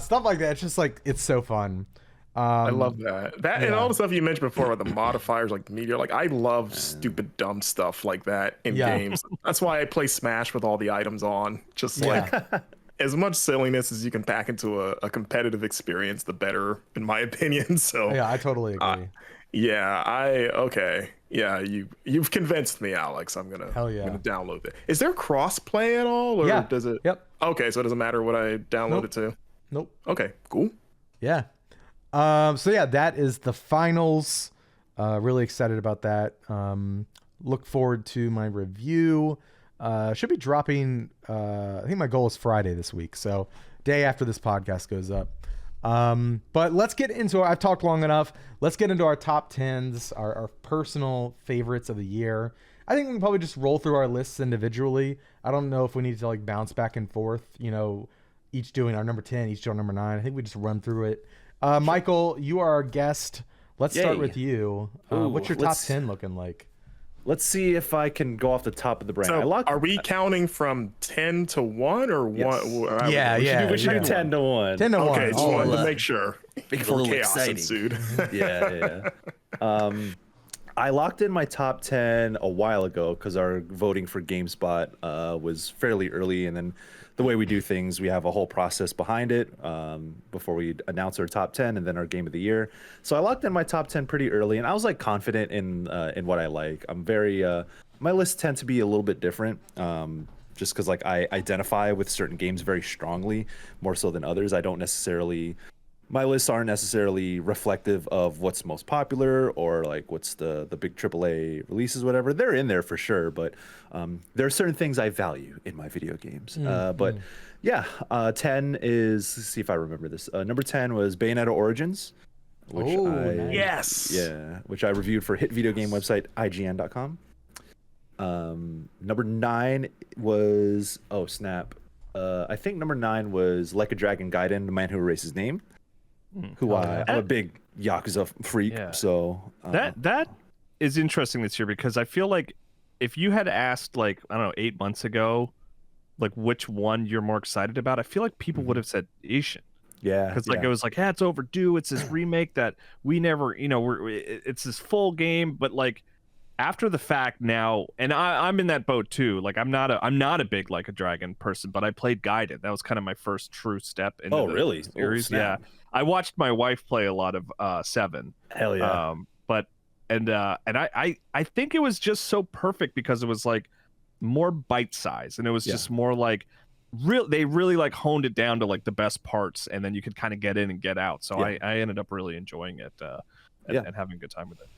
Stuff like that. It's just like, it's so fun. I love that. And all the stuff you mentioned before about the modifiers, like the meteor. Like, I love stupid, dumb stuff like that in games. That's why I play Smash with all the items on. Just like, as much silliness as you can pack into a competitive experience, the better, in my opinion. So yeah, I totally agree. Okay. Yeah, you've convinced me, Alex. I'm gonna download it. Is there cross play at all, or does it? Yep. Okay, so it doesn't matter what I download it to. Nope. Okay, cool. Yeah. So yeah, that is the finals. Really excited about that. Look forward to my review. Should be dropping. I think my goal is Friday this week, so day after this podcast goes up. But let's get into I've talked long enough. Let's get into our top 10s, our personal favorites of the year. I think we can probably just roll through our lists individually. I don't know if we need to like bounce back and forth, each doing our number 10, each doing our number 9. I think we just run through it. Michael, you are our guest. Let's start with you. What's your top 10 looking like? Let's see if I can go off the top of the brain. So are we counting from 10 to 1 or Yes. 1? We should do 10 to 1. 10 to 1. Okay, just Oh, wanted to make sure. Before little chaos exciting. ensued. Yeah. I locked in my top 10 a while ago because our voting for GameSpot was fairly early, and then the way we do things, we have a whole process behind it before we announce our top 10 and then our game of the year. So I locked in my top 10 pretty early, and I was like confident in what I like. I'm very my lists tend to be a little bit different. Just because like I identify with certain games very strongly, more so than others. I don't necessarily, my lists aren't necessarily reflective of what's most popular or like what's the big AAA releases, whatever. They're in there for sure, but there are certain things I value in my video games. But yeah, 10 is, let's see if I remember this. Number 10 was Bayonetta Origins, which nice. Yes. yeah, which I reviewed for hit video game website IGN.com. Number 9 was, oh snap, I think number 9 was Like a Dragon Gaiden, The Man Who Erased His Name, who I'm a big Yakuza freak. Yeah. So That is interesting this year because I feel like if you had asked like, I don't know, 8 months ago, like which one you're more excited about, I feel like people would have said Ishin. yeah, Because like it was like, yeah, it's overdue. It's this remake that we never, it's this full game, but like after the fact now, and I'm in that boat too. Like I'm not a big Like a Dragon person, but I played Gaiden. That was kind of my first true step into the really? series. Oh, yeah, snap. I watched my wife play a lot of 7. Hell yeah. But I think it was just so perfect because it was like more bite size, and it was just more like they really like honed it down to like the best parts, and then you could kind of get in and get out. So I ended up really enjoying it and having a good time with it.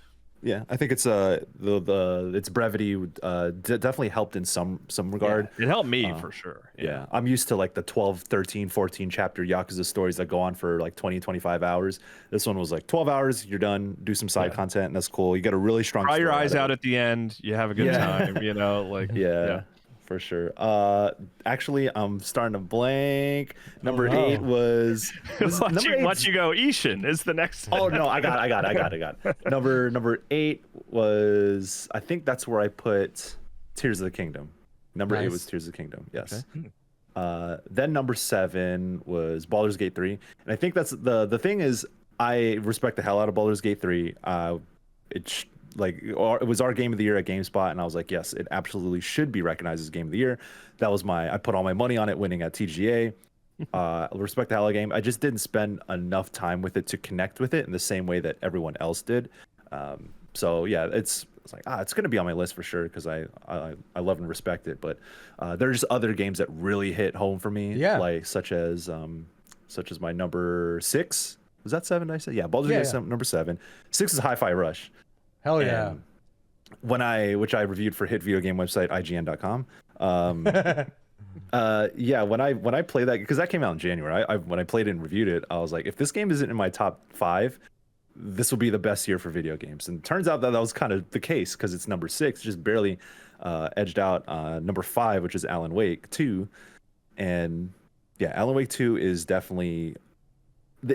Yeah, I think it's its brevity definitely helped in some regard. It helped me for sure. Yeah, I'm used to like the 12, 13, 14 chapter Yakuza stories that go on for like 20, 25 hours. This one was like 12 hours, you're done, do some side content, and that's cool. You get a really strong Cry your story eyes of out it. at the end. You have a good time, like Yeah, for sure. Actually, I'm starting to blank. Number 8 was Watch you go. Ishin is the next. Oh no, I got it. Number 8 was, I think that's where I put Tears of the Kingdom. Number 8 was Tears of the Kingdom. Yes. Okay. Then number 7 was Baldur's Gate 3, and I think that's the thing is I respect the hell out of Baldur's Gate 3. It was our game of the year at GameSpot, and I was like, yes, it absolutely should be recognized as game of the year. That was I put all my money on it winning at TGA. Respect the hell out of the game. I just didn't spend enough time with it to connect with it in the same way that everyone else did. So yeah, it's like it's gonna be on my list for sure because I love and respect it. But there's other games that really hit home for me. Yeah. Like such as my number 6. Was that 7? Did I say? Yeah, Baldur's Gate number 7. 6 is Hi-Fi Rush. Hell yeah. Which I reviewed for hit video game website IGN.com. When I played that, because that came out in January, when I played it and reviewed it, I was like, if this game isn't in my top 5, this will be the best year for video games. And it turns out that was kind of the case because it's number 6, just barely edged out number 5, which is Alan Wake 2. And yeah, Alan Wake 2 is definitely, I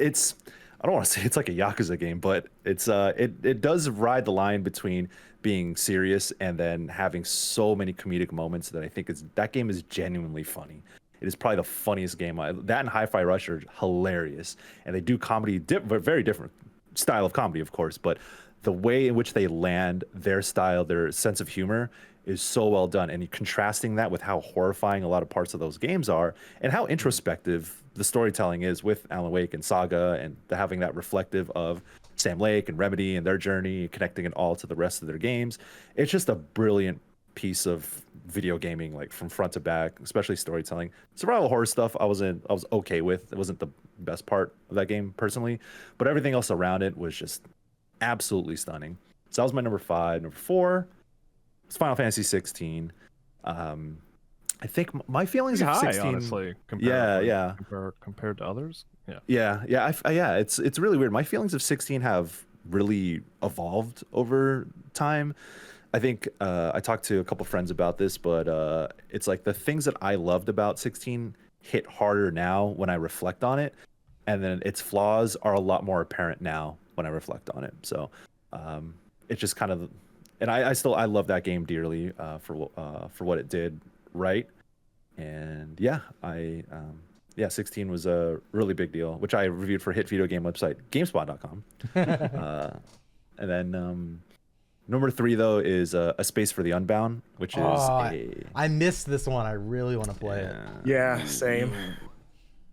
don't want to say it's like a Yakuza game, but it's it does ride the line between being serious and then having so many comedic moments that I think that game is genuinely funny. It is probably the funniest game. That and Hi-Fi Rush are hilarious, and they do comedy, very different style of comedy, of course, but the way in which they land their style, their sense of humor is so well done. And contrasting that with how horrifying a lot of parts of those games are and how introspective the storytelling is with Alan Wake and Saga, and having that reflective of Sam Lake and Remedy and their journey, connecting it all to the rest of their games. It's just a brilliant piece of video gaming, like from front to back, especially storytelling. Survival horror stuff I was okay with. It wasn't the best part of that game personally, but everything else around it was just absolutely stunning. So that was my number 5. Number 4 was Final Fantasy 16. I think my feelings of 16, honestly, compared to others. It's really weird. My feelings of 16 have really evolved over time. I think I talked to a couple friends about this, but it's like the things that I loved about 16 hit harder now when I reflect on it, and then its flaws are a lot more apparent now when I reflect on it. So it's just kind of and I love that game dearly for what it did right. And yeah, 16 was a really big deal, which I reviewed for hit video game website GameSpot.com. And then number 3 though is A Space for the Unbound, which is I missed this one. I really want to play it. Yeah, same.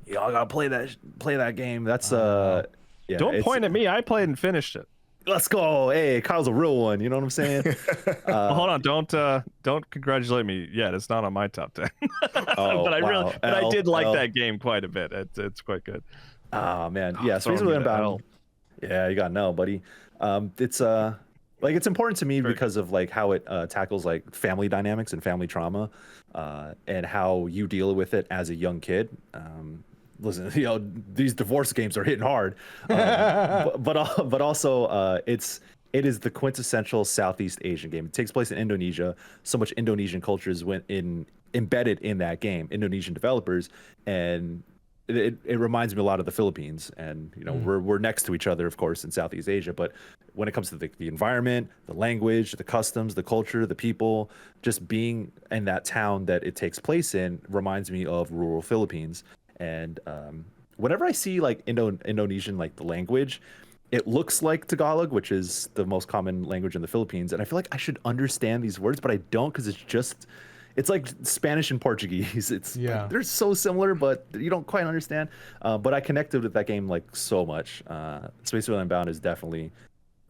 Y'all gotta play that game. That's Don't point at me. I played and finished it. Let's go. Hey, Kyle's a real one. You know what I'm saying? Hold on. Don't congratulate me yet. It's not on my top 10. I did like that game quite a bit. It's quite good. Oh man, yeah. Space for the Unbound. Yeah, you got no, buddy. It's it's important to me because of like how it tackles like family dynamics and family trauma, and how you deal with it as a young kid. Listen, these divorce games are hitting hard, but also it is the quintessential Southeast Asian game. It takes place in Indonesia. So much Indonesian culture is embedded in that game. Indonesian developers, and it reminds me a lot of the Philippines. And we're next to each other, of course, in Southeast Asia. But when it comes to the environment, the language, the customs, the culture, the people, just being in that town that it takes place in reminds me of rural Philippines. And whenever I see like Indonesian, like the language, it looks like Tagalog, which is the most common language in the Philippines. And I feel like I should understand these words, but I don't, because it's like Spanish and Portuguese. They're so similar, but you don't quite understand. But I connected with that game like so much. Space for the Unbound is definitely,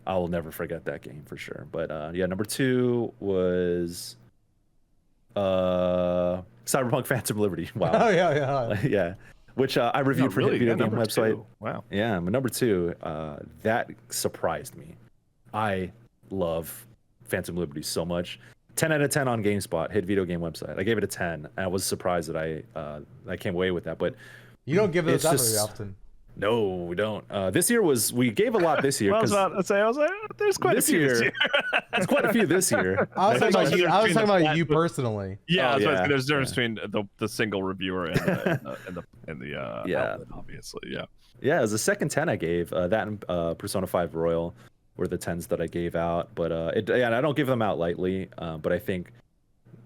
I will never forget that game for sure. But number 2 was Cyberpunk Phantom Liberty. Wow. Oh yeah. Yeah. Which I reviewed for the video game website. 2. Wow. Yeah, but number 2, that surprised me. I love Phantom Liberty so much. 10 out of 10 on GameSpot, hit video game website. I gave it a 10, and I was surprised that I came away with that. But you don't give those out very often. No, we don't. We gave a lot this year. I was like, there's quite a few this year. There's quite a few this year. I was talking about you personally. Yeah, there's a difference between the single reviewer and the outlet, obviously. Yeah. Yeah, as the second 10 I gave, that and Persona 5 Royal were the 10s that I gave out. But I don't give them out lightly. But I think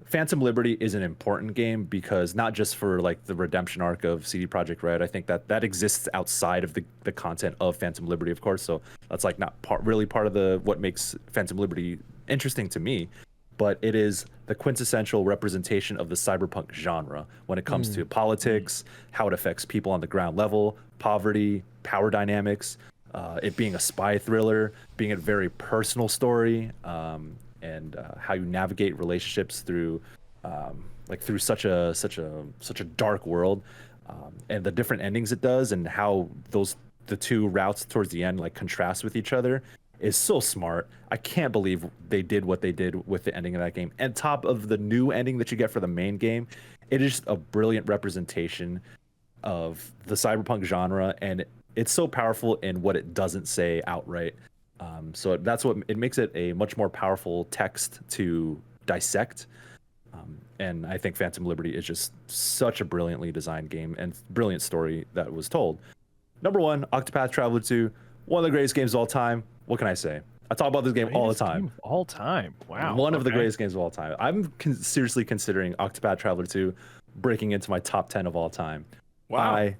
Phantom Liberty is an important game because not just for like the redemption arc of CD Projekt Red. I think that exists outside of the content of Phantom Liberty, of course. So that's like not really part of what makes Phantom Liberty interesting to me. But it is the quintessential representation of the cyberpunk genre when it comes to politics, how it affects people on the ground level, poverty, power dynamics, it being a spy thriller, being a very personal story, and how you navigate relationships through such a dark world, and the different endings it does, and how the two routes towards the end like contrast with each other is so smart. I can't believe they did what they did with the ending of that game. And top of the new ending that you get for the main game, it is just a brilliant representation of the cyberpunk genre, and it's so powerful in what it doesn't say outright. So that's what it makes it a much more powerful text to dissect. And I think Phantom Liberty is just such a brilliantly designed game and brilliant story that was told. Number 1, Octopath Traveler 2, one of the greatest games of all time. What can I say? I talk about this game all the time. All time. Wow. One of the greatest games of all time. I'm seriously considering Octopath Traveler 2 breaking into my top 10 of all time. Wow.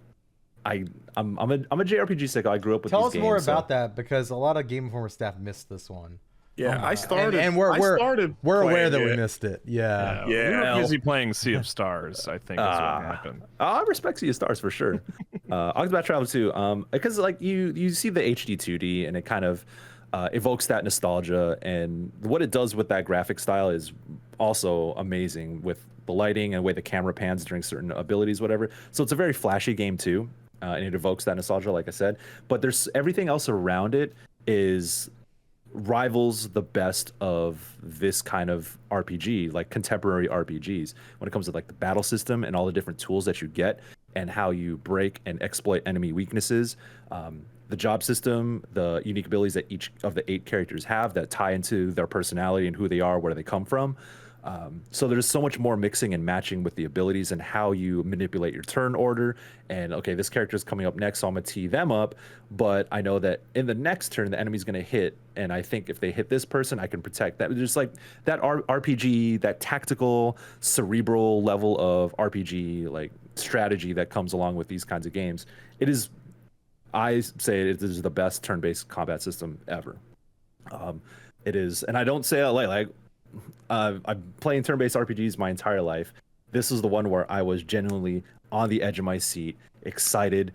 I'm a JRPG sicko. I grew up with Tell these us more games, about that, because a lot of Game Informer staff missed this one. Yeah, I started, and we're aware that we missed it. Yeah. We were busy playing Sea of Stars, I think is what happened. I respect Sea of Stars for sure. Octopath Traveler 2, because like you see the HD 2D and it kind of evokes that nostalgia, and what it does with that graphic style is also amazing with the lighting and the way the camera pans during certain abilities, whatever. So it's a very flashy game too, and it evokes that nostalgia, like I said. But there's everything else around it rivals the best of this kind of RPG, like contemporary RPGs, when it comes to like the battle system and all the different tools that you get and how you break and exploit enemy weaknesses, the job system, the unique abilities that each of the 8 characters have that tie into their personality and who they are, where they come from. So there's so much more mixing and matching with the abilities and how you manipulate your turn order. And okay, this character is coming up next, so I'm gonna tee them up. But I know that in the next turn, the enemy's gonna hit, and I think if they hit this person, I can protect that. There's like that RPG, that tactical, cerebral level of RPG like strategy that comes along with these kinds of games. It is, I say, it is the best turn-based combat system ever. It is, and I don't say that like. I've playing turn-based RPGs my entire life. This is the one where I was genuinely on the edge of my seat, excited,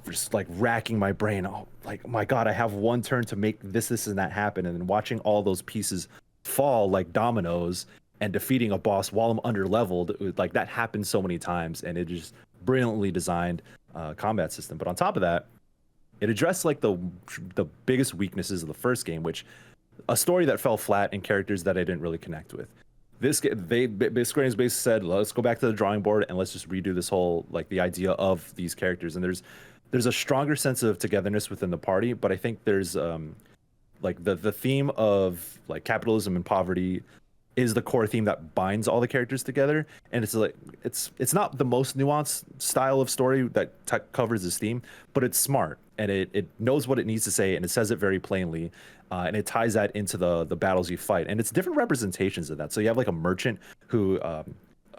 just like racking my brain. Oh, like, my God, I have one turn to make this, and that happen. And then watching all those pieces fall like dominoes and defeating a boss while I'm under-leveled, like that happened so many times. And it is brilliantly designed combat system. But on top of that, it addressed like the biggest weaknesses of the first game, which a story that fell flat and characters that I didn't really connect with. Square Enix basically said, let's go back to the drawing board and let's just redo this whole, like, the idea of these characters. And there's a stronger sense of togetherness within the party, but I think there's like the theme of like capitalism and poverty is the core theme that binds all the characters together. And it's like it's not the most nuanced style of story that covers this theme, but it's smart and it knows what it needs to say and it says it very plainly. And it ties that into the battles you fight, and it's different representations of that. So you have like a merchant who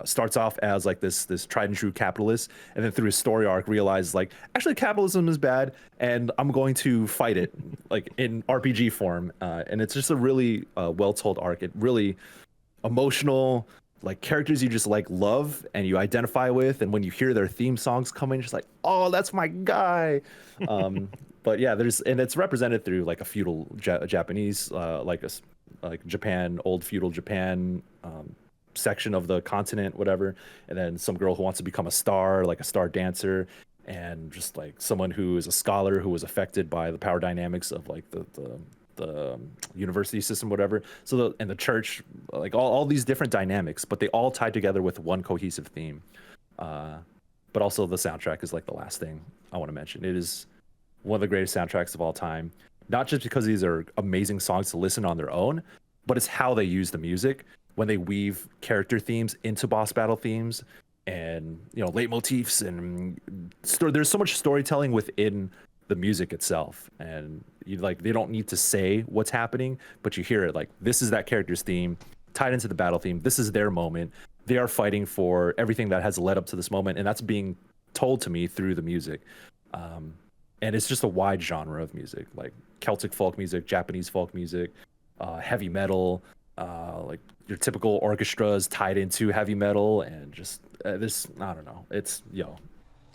starts off as like this tried and true capitalist, and then through his story arc realizes like actually capitalism is bad, and I'm going to fight it like in RPG form. And it's just a really well told arc. It really emotional, like characters you just like love and you identify with, and when you hear their theme songs come in, just like, oh, that's my guy. But yeah, and it's represented through like a feudal Japanese, like Japan, old feudal Japan section of the continent, whatever. And then some girl who wants to become a star, like a star dancer, and just like someone who is a scholar who was affected by the power dynamics of like the university system, whatever. So and the church, like all these different dynamics, but they all tie together with one cohesive theme. But also the soundtrack is like the last thing I want to mention. It is one of the greatest soundtracks of all time, not just because these are amazing songs to listen on their own, but it's how they use the music when they weave character themes into boss battle themes and, you know, leitmotifs, and there's so much storytelling within the music itself. And you like, they don't need to say what's happening, but you hear it like, this is that character's theme tied into the battle theme. This is their moment. They are fighting for everything that has led up to this moment, and that's being told to me through the music. And it's just a wide genre of music, like Celtic folk music, Japanese folk music, heavy metal, like your typical orchestras tied into heavy metal, and just this, I don't know. It's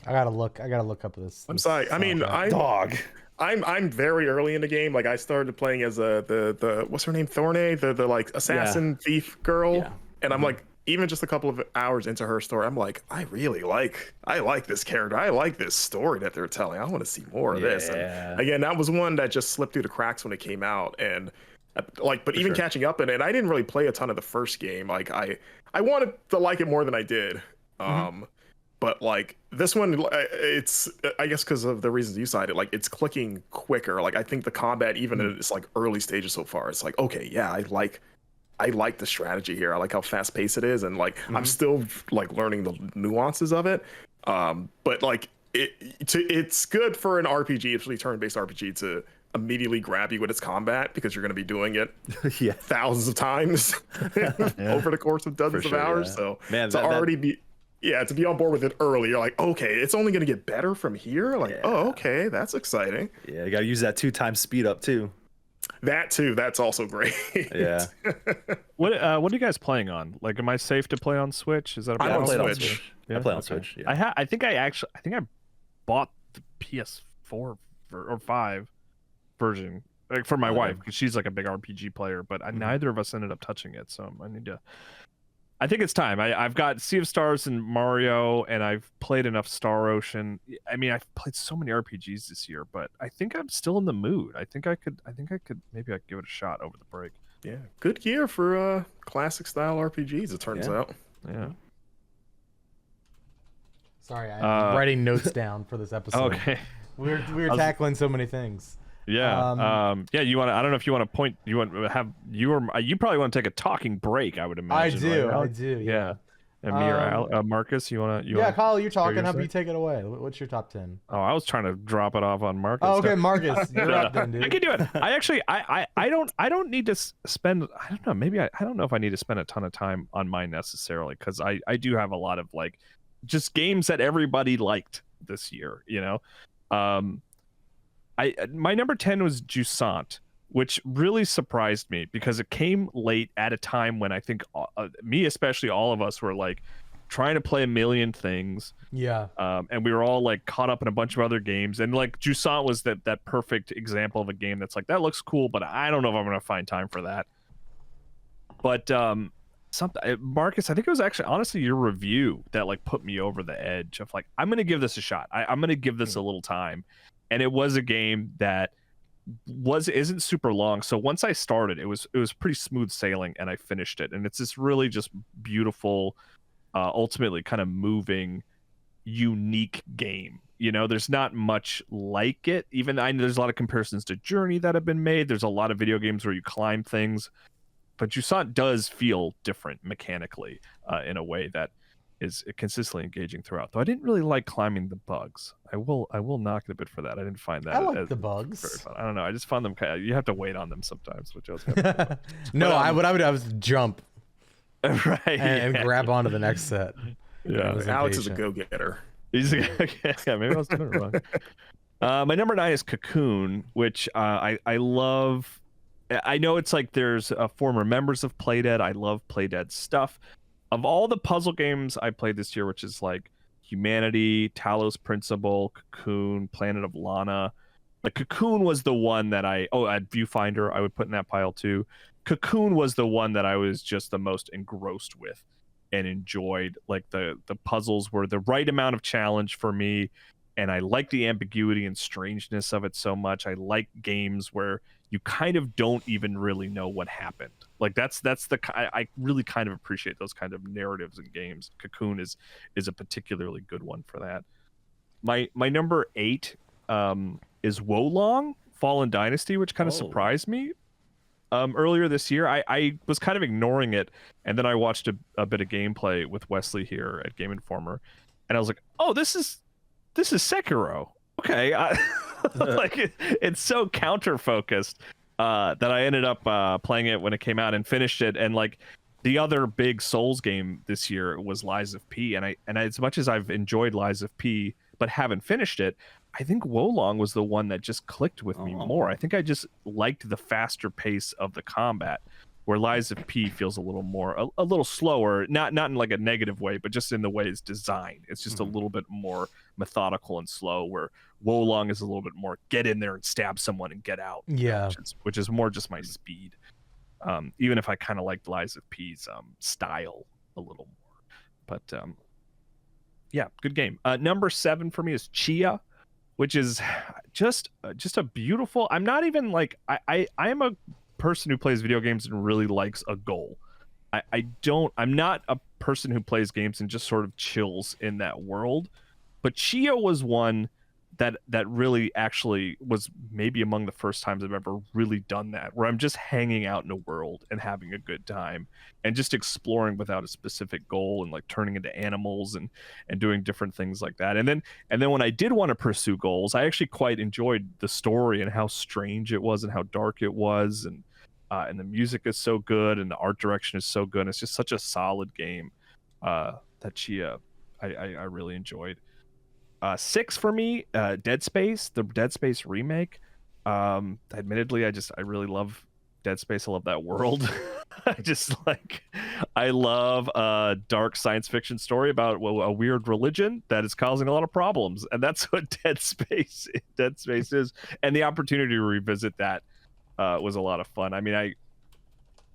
I gotta look up this. I'm sorry. I mean, I'm very early in the game. Like I started playing as the what's her name, Thorne, the like assassin thief girl, and I'm like, even just a couple of hours into her story, I'm like, I like this character. I like this story that they're telling. I want to see more of this. And again, that was one that just slipped through the cracks when it came out. And like, but even catching up in it, I didn't really play a ton of the first game. Like I wanted to like it more than I did. But like this one, it's, I guess because of the reasons you cited, like it's clicking quicker. Like I think the combat, even in its like early stages so far, it's like, okay, yeah, I like the strategy here. I like how fast paced it is, and like I'm still like learning the nuances of it. But like it's good for an RPG, especially turn-based RPG, to immediately grab you with its combat, because you're going to be doing it thousands of times over the course of dozens of hours. So man, to be on board with it early, you're like, okay, it's only going to get better from here. Like, oh, okay, that's exciting. Yeah, you got to use that 2x speed up too. That too, that's also great. Yeah. What are you guys playing on? Like, am I safe to play on Switch? Is that a I'm problem? on Switch. Yeah? I play on Switch. Yeah. I think I bought the PS4 or 5 version, like, for my wife, because she's like a big RPG player, but neither of us ended up touching it. So I need to. I think it's time. I've got Sea of Stars and Mario, and I've played enough Star Ocean. I mean, I've played so many RPGs this year, but I think I'm still in the mood. I think I could maybe I could give it a shot over the break. Yeah, good year for classic style RPGs, it turns out. Yeah. Sorry, I'm writing notes down for this episode. Okay. We're tackling so many things. Yeah. Yeah. You want to? I don't know if you want to point. You want to have you probably want to take a talking break. I would imagine. I do. Yeah. And me or Marcus, you want to? Yeah, Kyle, you're talking. How about you take it away? What's your top 10? Oh, I was trying to drop it off on Marcus. Oh, okay, Marcus, you're up then, dude. I can do it. I actually, I don't need to spend. I don't know. Maybe I don't know if I need to spend a ton of time on mine necessarily, because I do have a lot of like, just games that everybody liked this year. You know, my number 10 was Jusant, which really surprised me because it came late at a time when I think me, especially all of us, were like trying to play a million things. Yeah. And we were all like caught up in a bunch of other games, and like Jusant was that perfect example of a game that's like, that looks cool, but I don't know if I'm gonna find time for that. But Marcus, I think it was actually honestly your review that like put me over the edge of like, I'm gonna give this a shot. I'm gonna give this a little time. And it was a game that isn't super long, so once I started, it was pretty smooth sailing, and I finished it. And it's this really just beautiful, ultimately kind of moving, unique game. You know, there's not much like it. Even I know there's a lot of comparisons to Journey that have been made. There's a lot of video games where you climb things, but Jusant does feel different mechanically in a way that is consistently engaging throughout. Though I didn't really like climbing the bugs. I will knock it a bit for that. I didn't find that. I like the bugs. Very fun. I don't know. I just found them you have to wait on them sometimes, which I was no, what I would do is jump right and grab onto the next set. Yeah, Alex is a go-getter. Yeah, maybe I was doing it wrong. My number 9 is Cocoon, which I love. I know it's like there's former members of Playdead. I love Playdead stuff. Of all the puzzle games I played this year, which is like Humanity, Talos Principle, Cocoon, Planet of Lana, like Cocoon was the one that at Viewfinder I would put in that pile too. Cocoon was the one that I was just the most engrossed with and enjoyed. Like the puzzles were the right amount of challenge for me, and I like the ambiguity and strangeness of it so much. I like games where you kind of don't even really know what happened. Like I really kind of appreciate those kind of narratives in games. Cocoon is a particularly good one for that. My number 8 is Wolong Fallen Dynasty, which kind of surprised me earlier this year. I was kind of ignoring it, and then I watched a bit of gameplay with Wesley here at Game Informer, and I was like, oh, this is Sekiro. Okay. Like it's so counter focused that I ended up playing it when it came out and finished it. And like the other big Souls game this year was Lies of P, and as much as I've enjoyed Lies of P but haven't finished it, I think Wolong was the one that just clicked with me more. I think I just liked the faster pace of the combat, where Lies of P feels a little more, a little slower, not in like a negative way, but just in the way it's designed. It's just a little bit more methodical and slow, where Wolong is a little bit more get in there and stab someone and get out. Yeah. Which is more just my speed. Even if I kind of liked Lies of P's style a little more. But yeah, good game. Number 7 for me is Chia, which is just a beautiful. I'm not even like I am a person who plays video games and really likes a goal. I'm not a person who plays games and just sort of chills in that world. But Chia was one that really actually was maybe among the first times I've ever really done that, where I'm just hanging out in a world and having a good time and just exploring without a specific goal, and like turning into animals and doing different things like that. And then when I did want to pursue goals, I actually quite enjoyed the story and how strange it was and how dark it was, and the music is so good and the art direction is so good. And it's just such a solid game that Chia I really enjoyed. 6 for me, Dead Space, the Dead Space remake. Admittedly, I really love Dead Space. I love that world. I love a dark science fiction story about a weird religion that is causing a lot of problems, and that's what Dead Space is. And the opportunity to revisit that was a lot of fun. I mean,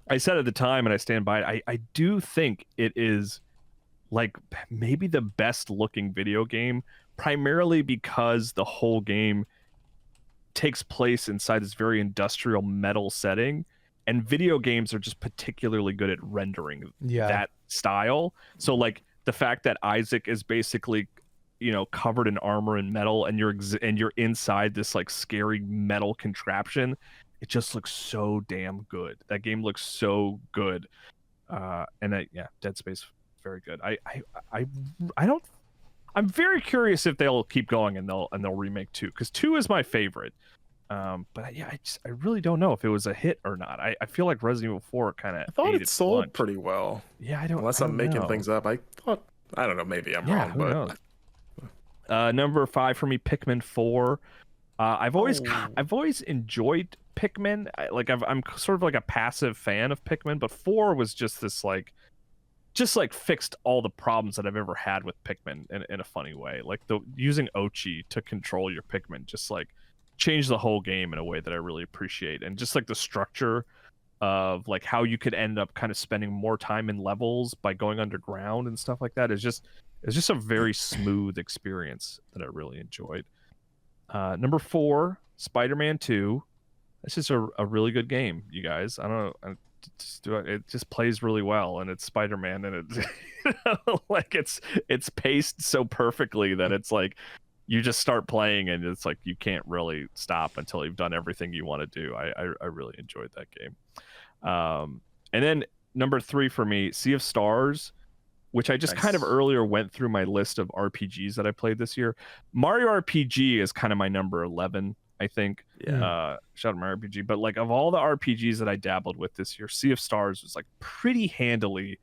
I said at the time, and I stand by it, I do think it is like maybe the best looking video game, primarily because the whole game takes place inside this very industrial metal setting, and video games are just particularly good at rendering that style. So like the fact that Isaac is basically covered in armor and metal, and you're inside this like scary metal contraption. It just looks so damn good. That game looks so good. Dead Space, very good. I'm very curious if they'll keep going and they'll remake 2, because 2 is my favorite. But yeah, I really don't know if it was a hit or not. I feel like Resident Evil 4 kind of. I thought it sold pretty well. Yeah, unless I'm making things up. I don't know. Maybe I'm wrong, but number 5 for me, Pikmin 4. I've always enjoyed Pikmin. I'm sort of like a passive fan of Pikmin, but 4 was just this like fixed all the problems that I've ever had with Pikmin in a funny way. Like using Ochi to control your Pikmin just like changed the whole game in a way that I really appreciate. And just like the structure of like how you could end up kind of spending more time in levels by going underground and stuff like that is just a very smooth experience that I really enjoyed. Number 4, Spider-Man 2. It's just a really good game, you guys. I don't know. It just plays really well, and it's Spider-Man, and it's like it's paced so perfectly that it's like you just start playing and it's like you can't really stop until you've done everything you want to do. I really enjoyed that game. And then number 3 for me, Sea of Stars, which I just kind of earlier went through my list of RPGs that I played this year. Mario RPG is kind of my number 11. I think. Shout out Mario RPG. But like of all the RPGs that I dabbled with this year, Sea of Stars was like pretty handily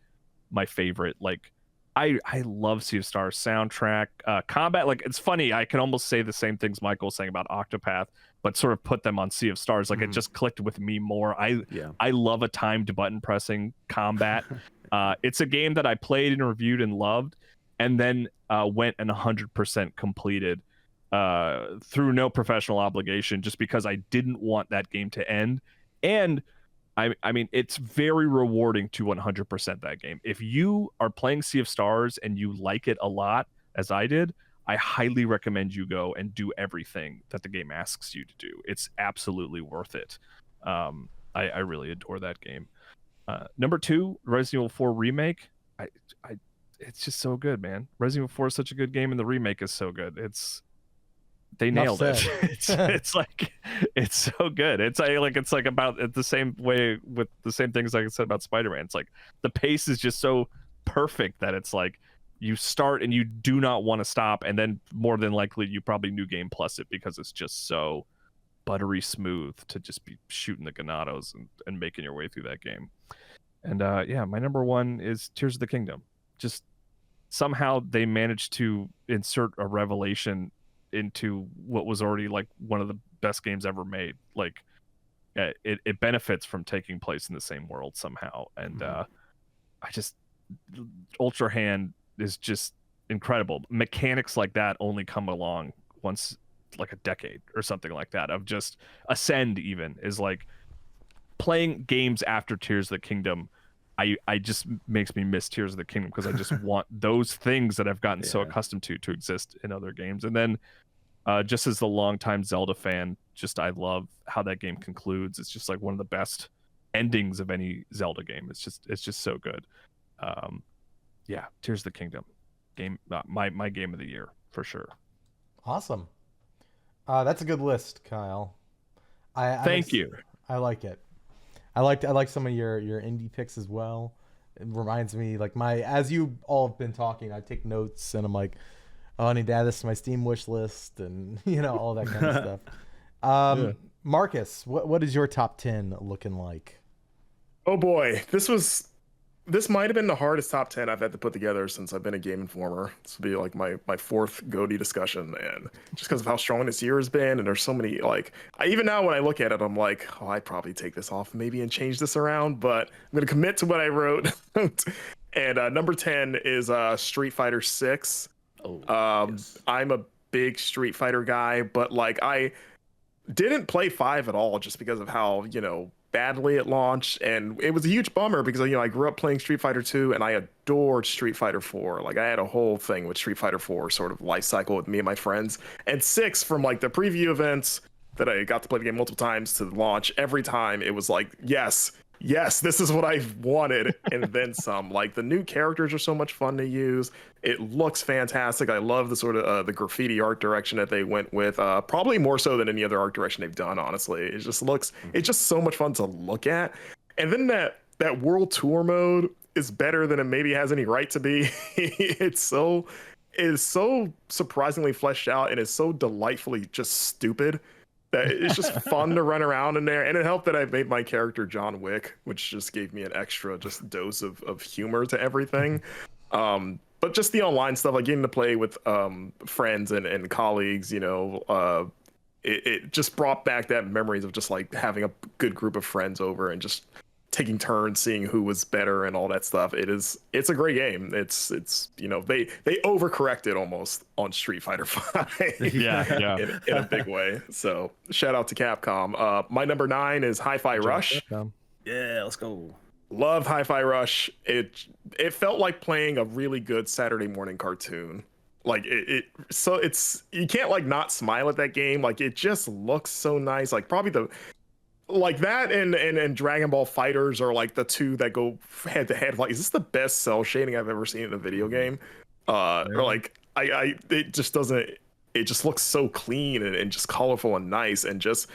my favorite. Like I love Sea of Stars soundtrack, combat. Like it's funny, I can almost say the same things Michael was saying about Octopath, but sort of put them on Sea of Stars. Like it just clicked with me more. I love a timed button pressing combat. It's a game that I played and reviewed and loved, and then went and 100% completed through no professional obligation, just because I didn't want that game to end. And I mean, it's very rewarding to 100% that game. If you are playing Sea of Stars and you like it a lot, as I did, I highly recommend you go and do everything that the game asks you to do. It's absolutely worth it. I really adore that game. Number 2, Resident Evil 4 Remake. It's just so good, man. Resident Evil 4 is such a good game, and the remake is so good. They nailed it. It's like it's so good. It's like about it the same way with the same things like I said about Spider-Man. It's like the pace is just so perfect that it's like you start and you do not want to stop, and then more than likely you probably New Game Plus it because it's just so buttery smooth to just be shooting the Ganados and making your way through that game. And my number 1 is Tears of the Kingdom. Just somehow they managed to insert a revelation into what was already like one of the best games ever made. Like it benefits from taking place in the same world somehow. And Ultra Hand is just incredible. Mechanics like that only come along once like a decade or something like that. Of just Ascend even is like playing games after Tears of the Kingdom. I just makes me miss Tears of the Kingdom because I just want those things that I've gotten so accustomed to exist in other games. And then just as the longtime Zelda fan, I love how that game concludes. It's just like one of the best endings of any Zelda game. It's just so good. Tears of the Kingdom game, my game of the year for sure. Awesome. That's a good list, Kyle. Thank you. I like it. I like some of your indie picks as well. It reminds me, like as you all have been talking, I take notes and I'm like, oh, I need to add this to my Steam wish list and all that kind of stuff. Marcus, what is your top 10 looking like? Oh boy, this might have been the hardest top 10 I've had to put together since I've been a Game Informer. This will be like my 4th GOTY discussion, and just because of how strong this year has been, and there's so many even now when I look at it, I'm like, oh, I'd probably take this off maybe and change this around, but I'm gonna commit to what I wrote. And number 10 is Street Fighter 6. Yes. I'm a big Street Fighter guy, but I didn't play 5 at all just because of how badly it launched, and it was a huge bummer because I grew up playing Street Fighter 2 and I adored Street Fighter 4. I had a whole thing with Street Fighter 4 sort of life cycle with me and my friends. And 6, from the preview events that I got to play the game multiple times to the launch, every time it was like, yes, yes, this is what I've wanted and then some. Like the new characters are so much fun to use. It looks fantastic. I love the sort of the graffiti art direction that they went with. Probably more so than any other art direction they've done, honestly. It's just so much fun to look at. And then that world tour mode is better than it maybe has any right to be. It is so surprisingly fleshed out and is so delightfully just stupid that it's just fun to run around in there. And it helped that I made my character John Wick, which just gave me an extra just dose of humor to everything. But just the online stuff, like getting to play with friends and colleagues, it just brought back that memories of just like having a good group of friends over and just taking turns seeing who was better and all that stuff. It's a great game. It's they overcorrected almost on Street Fighter V. Yeah. in a big way. So shout out to Capcom. My number 9 is Hi-Fi Rush. Yeah, let's go. Love Hi-Fi Rush. It felt like playing a really good Saturday morning cartoon. Like it's you can't like not smile at that game. Like it just looks so nice. Like probably like that and Dragon Ball Fighters are like the two that go head to head. Like, is this the best cell shading I've ever seen in a video game? Or like it just doesn't. It just looks so clean and just colorful and nice, and just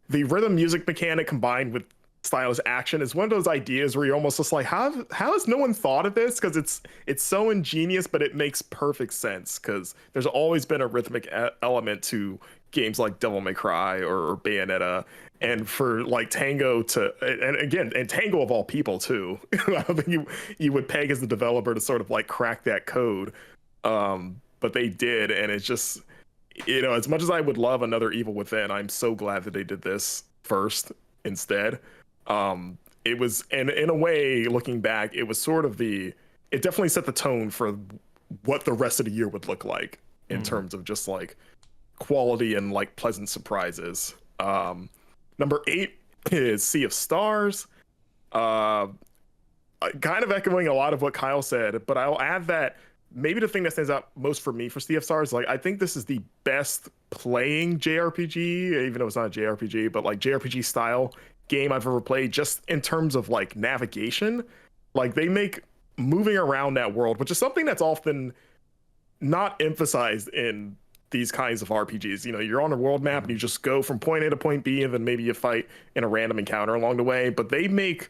the rhythm music mechanic combined with stylish action is one of those ideas where you're almost just like, how has no one thought of this? Because it's so ingenious, but it makes perfect sense because there's always been a rhythmic element to games like Devil May Cry or Bayonetta. And for like Tango and Tango of all people too, I don't think you would peg as the developer to sort of like crack that code. But they did, and it's just, as much as I would love another Evil Within, I'm so glad that they did this first instead. It was, and in a way, looking back, it was sort of it definitely set the tone for what the rest of the year would look like in terms of just like quality and like pleasant surprises. Number 8 is Sea of Stars. Kind of echoing a lot of what Kyle said, but I'll add that maybe the thing that stands out most for me for Sea of Stars, like I think this is the best playing JRPG, even though it's not a JRPG, but like JRPG style game I've ever played, just in terms of like navigation. Like they make moving around that world, which is something that's often not emphasized in these kinds of RPGs. You're on a world map and you just go from point A to point B, and then maybe you fight in a random encounter along the way. But they make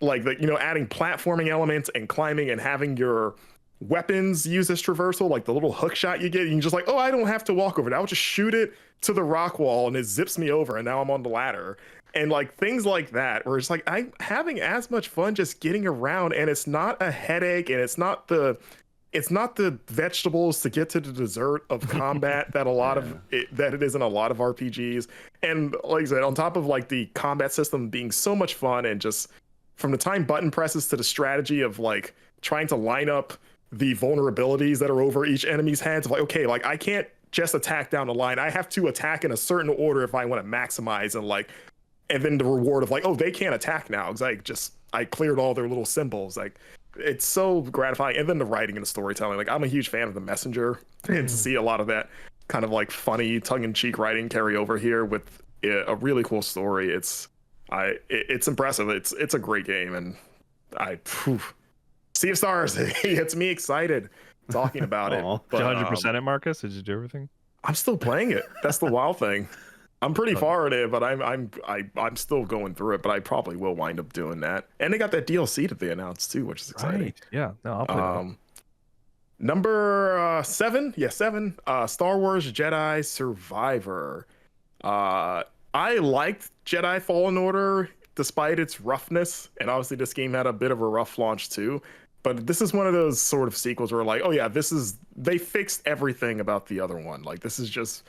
like adding platforming elements and climbing and having your weapons use as traversal, like the little hook shot you get. You can just like, oh, I don't have to walk over it. I'll just shoot it to the rock wall and it zips me over, and now I'm on the ladder. And like things like that, where it's like I'm having as much fun just getting around, and it's not a headache, and it's not the vegetables to get to the dessert of combat that it is in a lot of RPGs. And like I said, on top of like the combat system being so much fun, and just from the time button presses to the strategy of like trying to line up the vulnerabilities that are over each enemy's heads, of like, okay, like I can't just attack down the line. I have to attack in a certain order if I want to maximize, and then the reward of like, oh, they can't attack now because I cleared all their little symbols. Like, it's so gratifying. And then the writing and the storytelling. Like, I'm a huge fan of The Messenger, and to see a lot of that kind of like funny tongue-in-cheek writing carry over here with a really cool story. It's impressive. It's a great game, and Sea of Stars, it gets me excited talking about it. But, 100% it, Marcus? Did you do everything? I'm still playing it. That's the wild thing. I'm pretty far in it, but I'm still going through it. But I probably will wind up doing that. And they got that DLC that they announced too, which is exciting. Right. Yeah. No, I'll play that. Number 7. Yeah, 7. Star Wars Jedi Survivor. I liked Jedi Fallen Order despite its roughness, and obviously this game had a bit of a rough launch too. But this is one of those sort of sequels where like, oh yeah, they fixed everything about the other one. Like this is just,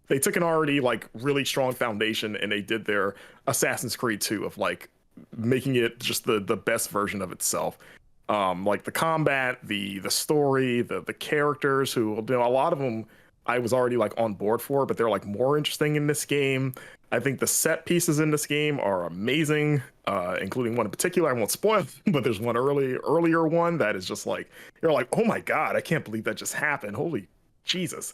they took an already like really strong foundation and they did their Assassin's Creed 2 of like making it just the best version of itself. Like the combat, the story, the characters who, a lot of them I was already like on board for, but they're like more interesting in this game. I think the set pieces in this game are amazing, including one in particular. I won't spoil, but there's one earlier one that is just like, you're like, oh my God, I can't believe that just happened. Holy Jesus.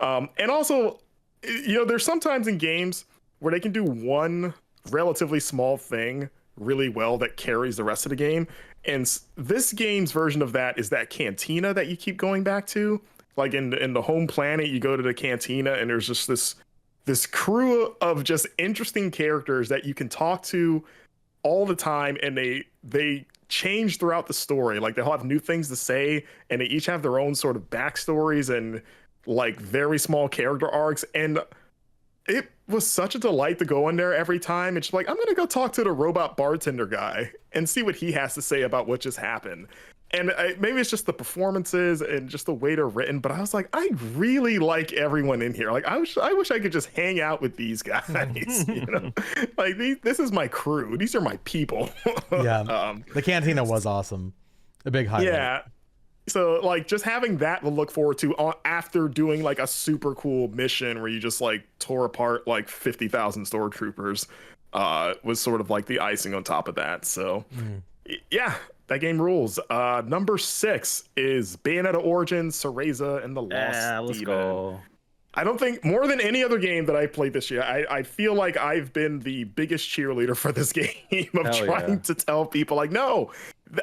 And also, there's sometimes in games where they can do one relatively small thing really well that carries the rest of the game. And this game's version of that is that cantina that you keep going back to. Like in the home planet, you go to the cantina and there's just this crew of just interesting characters that you can talk to all the time, and they change throughout the story. Like they'll have new things to say, and they each have their own sort of backstories and like very small character arcs. And it was such a delight to go in there every time. It's like, I'm gonna go talk to the robot bartender guy and see what he has to say about what just happened. And maybe it's just the performances and just the way they're written, but I was like, I really like everyone in here. Like, I wish I could just hang out with these guys. You know, like this is my crew. These are my people. Yeah, the cantina was awesome. A big highlight. Yeah. So like just having that to look forward to after doing like a super cool mission where you just like tore apart like 50,000 stormtroopers was sort of like the icing on top of that. So yeah. That game rules. Number 6 is Bayonetta Origins, Cereza, and the Lost let's Demon. go. I don't think more than any other game that I played this year, I feel like I've been the biggest cheerleader for this game of trying to tell people like, no,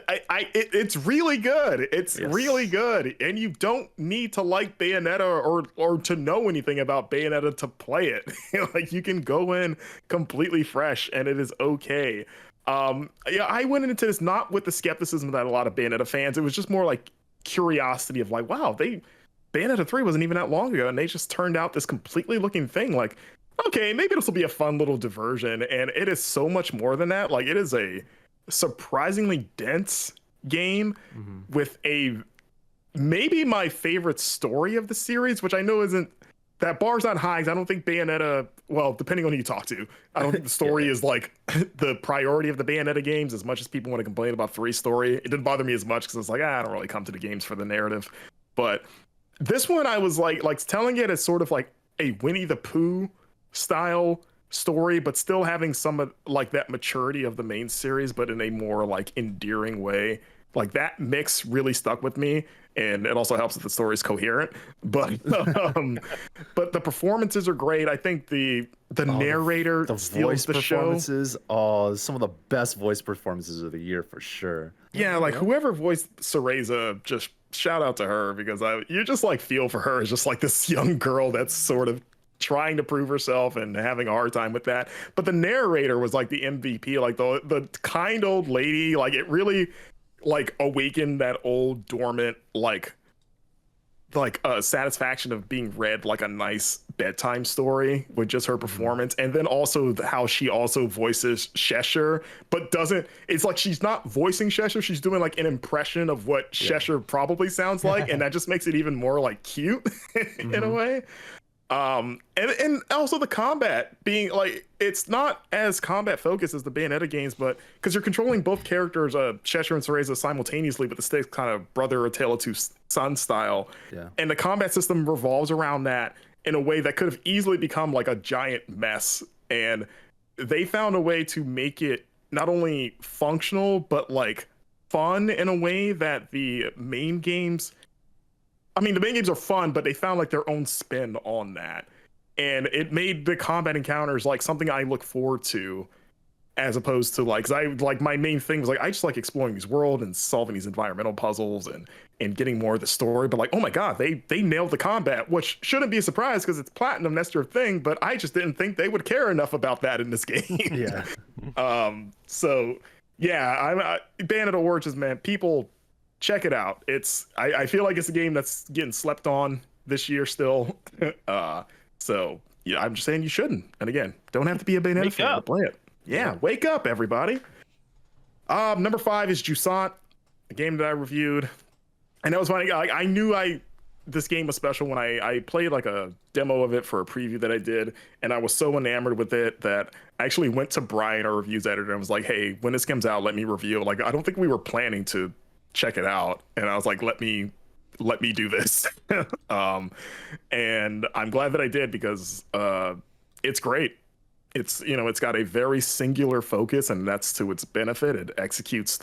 it's really good. It's really good. And you don't need to like Bayonetta or to know anything about Bayonetta to play it. Like you can go in completely fresh and it is okay. Yeah, I went into this not with the skepticism that a lot of Bayonetta fans. It was just more like curiosity of like, wow, Bayonetta 3 wasn't even that long ago, and they just turned out this completely looking thing. Like, okay, maybe this will be a fun little diversion, and it is so much more than that. Like, it is a surprisingly dense game with maybe my favorite story of the series, which I know isn't. That bar's not high. I don't think Bayonetta, well, depending on who you talk to, I don't think the story is like the priority of the Bayonetta games as much as people want to complain about 3's story. It didn't bother me as much because it's like, I don't really come to the games for the narrative. But this one, I was like telling it as sort of like a Winnie the Pooh style story, but still having some of like that maturity of the main series, but in a more like endearing way. Like that mix really stuck with me, and it also helps that the story is coherent. But but the performances are great. I think the narrator steals the performances. Oh, some of the best voice performances of the year for sure. Yeah, like whoever voiced Cereza, just shout out to her because you just like feel for her as just like this young girl that's sort of trying to prove herself and having a hard time with that. But the narrator was like the MVP, like the kind old lady. Like it really like awakened that old dormant like satisfaction of being read like a nice bedtime story with just her performance. And then also how she also voices Cheshire, but it's like she's not voicing Cheshire, she's doing like an impression of what Cheshire probably sounds like, and that just makes it even more like cute in a way. And also the combat being like, it's not as combat focused as the Bayonetta games, but because you're controlling both characters, Cheshire and Cereza, simultaneously, but the stakes kind of brother or tale of two sons style. Yeah. And the combat system revolves around that in a way that could have easily become like a giant mess. And they found a way to make it not only functional, but like fun in a way that the main games, I mean, the main games are fun, but they found like their own spin on that. And it made the combat encounters like something I look forward to, as opposed to like, 'cause I like my main thing was like, I just like exploring these worlds and solving these environmental puzzles and getting more of the story. But like, oh my God, they nailed the combat, which shouldn't be a surprise because it's platinum, that's their thing. But I just didn't think they would care enough about that in this game. Yeah. So yeah, Bayonetta Origins, man, people check it out. I feel like it's a game that's getting slept on this year still. So yeah, I'm just saying you shouldn't. And again, don't have to be a Bayonetta fan to play it. Yeah, wake up, everybody. Number 5 is Jusant, a game that I reviewed. And that was funny. I knew this game was special when I played like a demo of it for a preview that I did, and I was so enamored with it that I actually went to Brian, our reviews editor, and was like, hey, when this comes out, let me review it. Like, I don't think we were planning to check it out, and I was like, let me do this. And I'm glad that I did because it's great. It's got a very singular focus, and that's to its benefit. It executes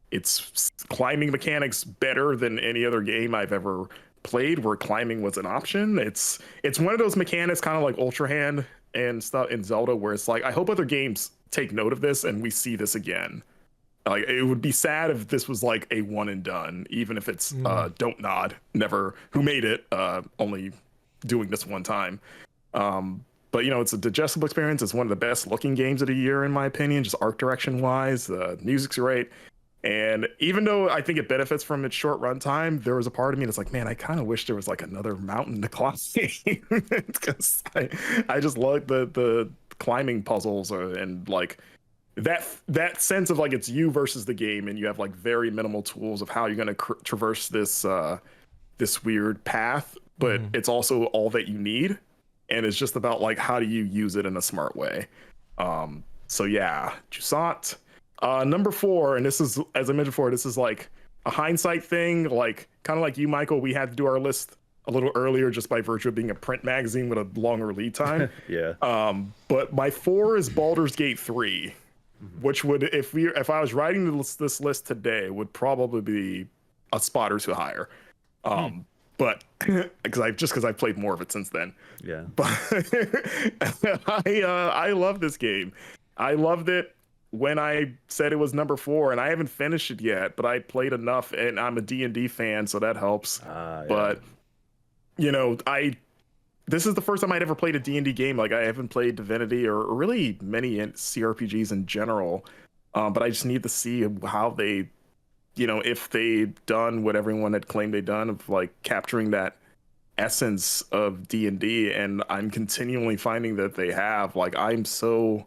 its climbing mechanics better than any other game I've ever played where climbing was an option. It's one of those mechanics kind of like Ultra Hand and stuff in Zelda where it's like, I hope other games take note of this and we see this again. Like, it would be sad if this was like a one and done, even if it's Don't Nod, never, who made it, only doing this one time. But you know, it's a digestible experience. It's one of the best looking games of the year, in my opinion, just art direction wise. The music's great. And even though I think it benefits from its short runtime, there was a part of me that's like, man, I kind of wish there was like another mountain to climb, because I just love the climbing puzzles and like that sense of like it's you versus the game, and you have like very minimal tools of how you're going to traverse this this weird path, but it's also all that you need, and it's just about like how do you use it in a smart way. So yeah, Jusant. Number 4, and this is, as I mentioned before, this is like a hindsight thing, like kind of like you, Michael. We had to do our list a little earlier just by virtue of being a print magazine with a longer lead time. Yeah. But my 4 is Baldur's Gate 3, which would, if I was writing this list today, would probably be a spot or two higher. But because I've played more of it since then. Yeah. But I love this game. I loved it when I said it was number 4, and I haven't finished it yet, but I played enough, and I'm a D&D fan, so that helps. Yeah. But you know, this is the first time I'd ever played a D&D game. Like, I haven't played Divinity or really many CRPGs in general. But I just need to see how they, you know, if they've done what everyone had claimed they'd done of like capturing that essence of D&D, and I'm continually finding that they have. Like, I'm so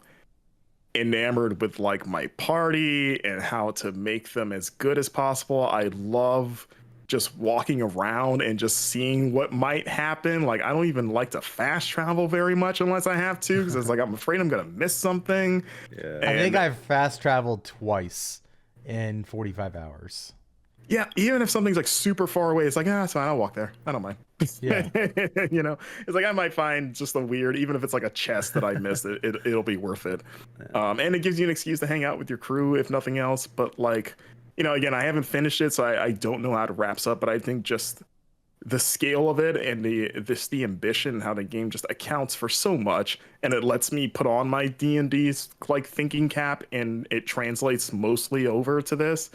enamored with like my party and how to make them as good as possible. I love just walking around and just seeing what might happen. Like, I don't even like to fast travel very much unless I have to, because it's like I'm afraid I'm gonna miss something. Yeah. I think I've fast traveled twice in 45 hours. Yeah, even if something's like super far away, it's like, it's fine, I'll walk there. I don't mind. Yeah. You know, it's like I might find just a weird, even if it's like a chest that I missed, it'll be worth it. And it gives you an excuse to hang out with your crew, if nothing else. But like, you know, again, I haven't finished it, so I don't know how it wraps up. But I think just the scale of it and the ambition, how the game just accounts for so much, and it lets me put on my D&D's like thinking cap, and it translates mostly over to this.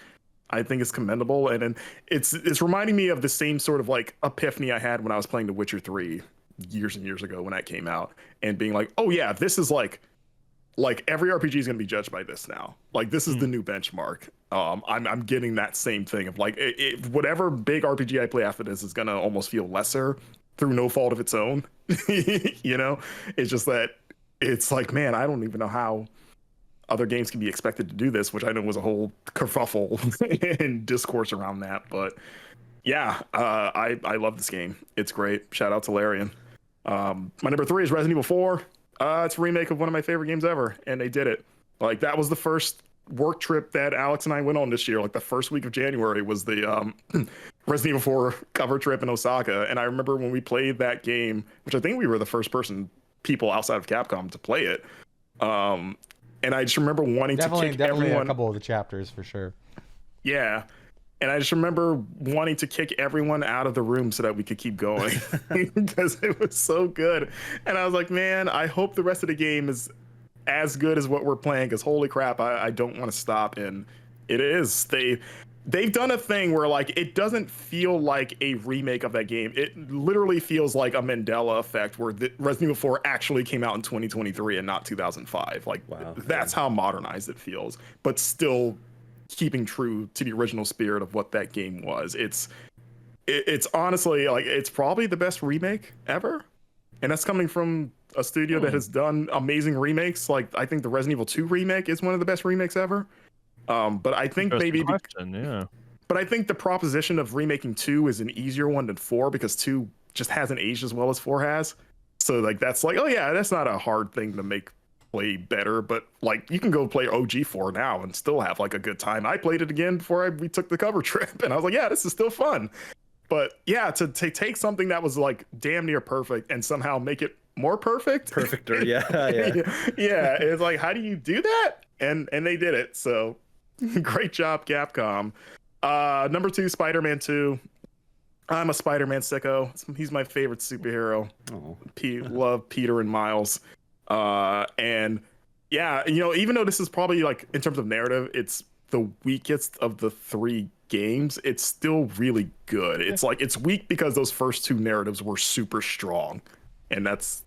I think it's commendable, and it's reminding me of the same sort of like epiphany I had when I was playing The Witcher 3 years and years ago when that came out, and being like, oh yeah, this is like every RPG is going to be judged by this now. Like, this is the new benchmark. I'm getting that same thing of like, whatever big RPG I play after this is going to almost feel lesser through no fault of its own. You know, it's just that it's like, man, I don't even know how other games can be expected to do this, which I know was a whole kerfuffle and discourse around that. But yeah, I love this game. It's great. Shout out to Larian. My number 3 is Resident Evil 4. It's a remake of one of my favorite games ever, and they did it. Like, that was the first work trip that Alex and I went on this year. Like, the first week of January was the Resident Evil 4 cover trip in Osaka. And I remember when we played that game, which I think we were the first people outside of Capcom to play it. And I just remember wanting to kick everyone. A couple of the chapters for sure. Yeah. And I just remember wanting to kick everyone out of the room so that we could keep going because it was so good. And I was like, man, I hope the rest of the game is as good as what we're playing, because holy crap, I don't want to stop. And it is. They've done a thing where like it doesn't feel like a remake of that game. It literally feels like a Mandela effect, where Resident Evil 4 actually came out in 2023 and not 2005. Like, wow, that's how modernized it feels, but still keeping true to the original spirit of what that game was. It's honestly like, it's probably the best remake ever, and that's coming from a studio that has done amazing remakes. Like, I think the Resident Evil 2 remake is one of the best remakes ever. But I think But I think the proposition of remaking 2 is an easier one than 4, because 2 just hasn't aged as well as 4 has. So like, that's like, oh yeah, that's not a hard thing to make play better. But like, you can go play OG 4 now and still have like a good time. I played it again before we took the cover trip, and I was like, yeah, this is still fun. But yeah, to take something that was like damn near perfect and somehow make it more perfect. Perfecter, yeah. Yeah, it's like, how do you do that? And they did it. So great job, Capcom. Number 2, Spider-Man 2. I'm a Spider-Man sicko. He's my favorite superhero. Oh. Love Peter and Miles. And Yeah, even though this is probably like in terms of narrative, it's the weakest of the 3 games, it's still really good. It's like it's weak because those first 2 narratives were super strong, and that's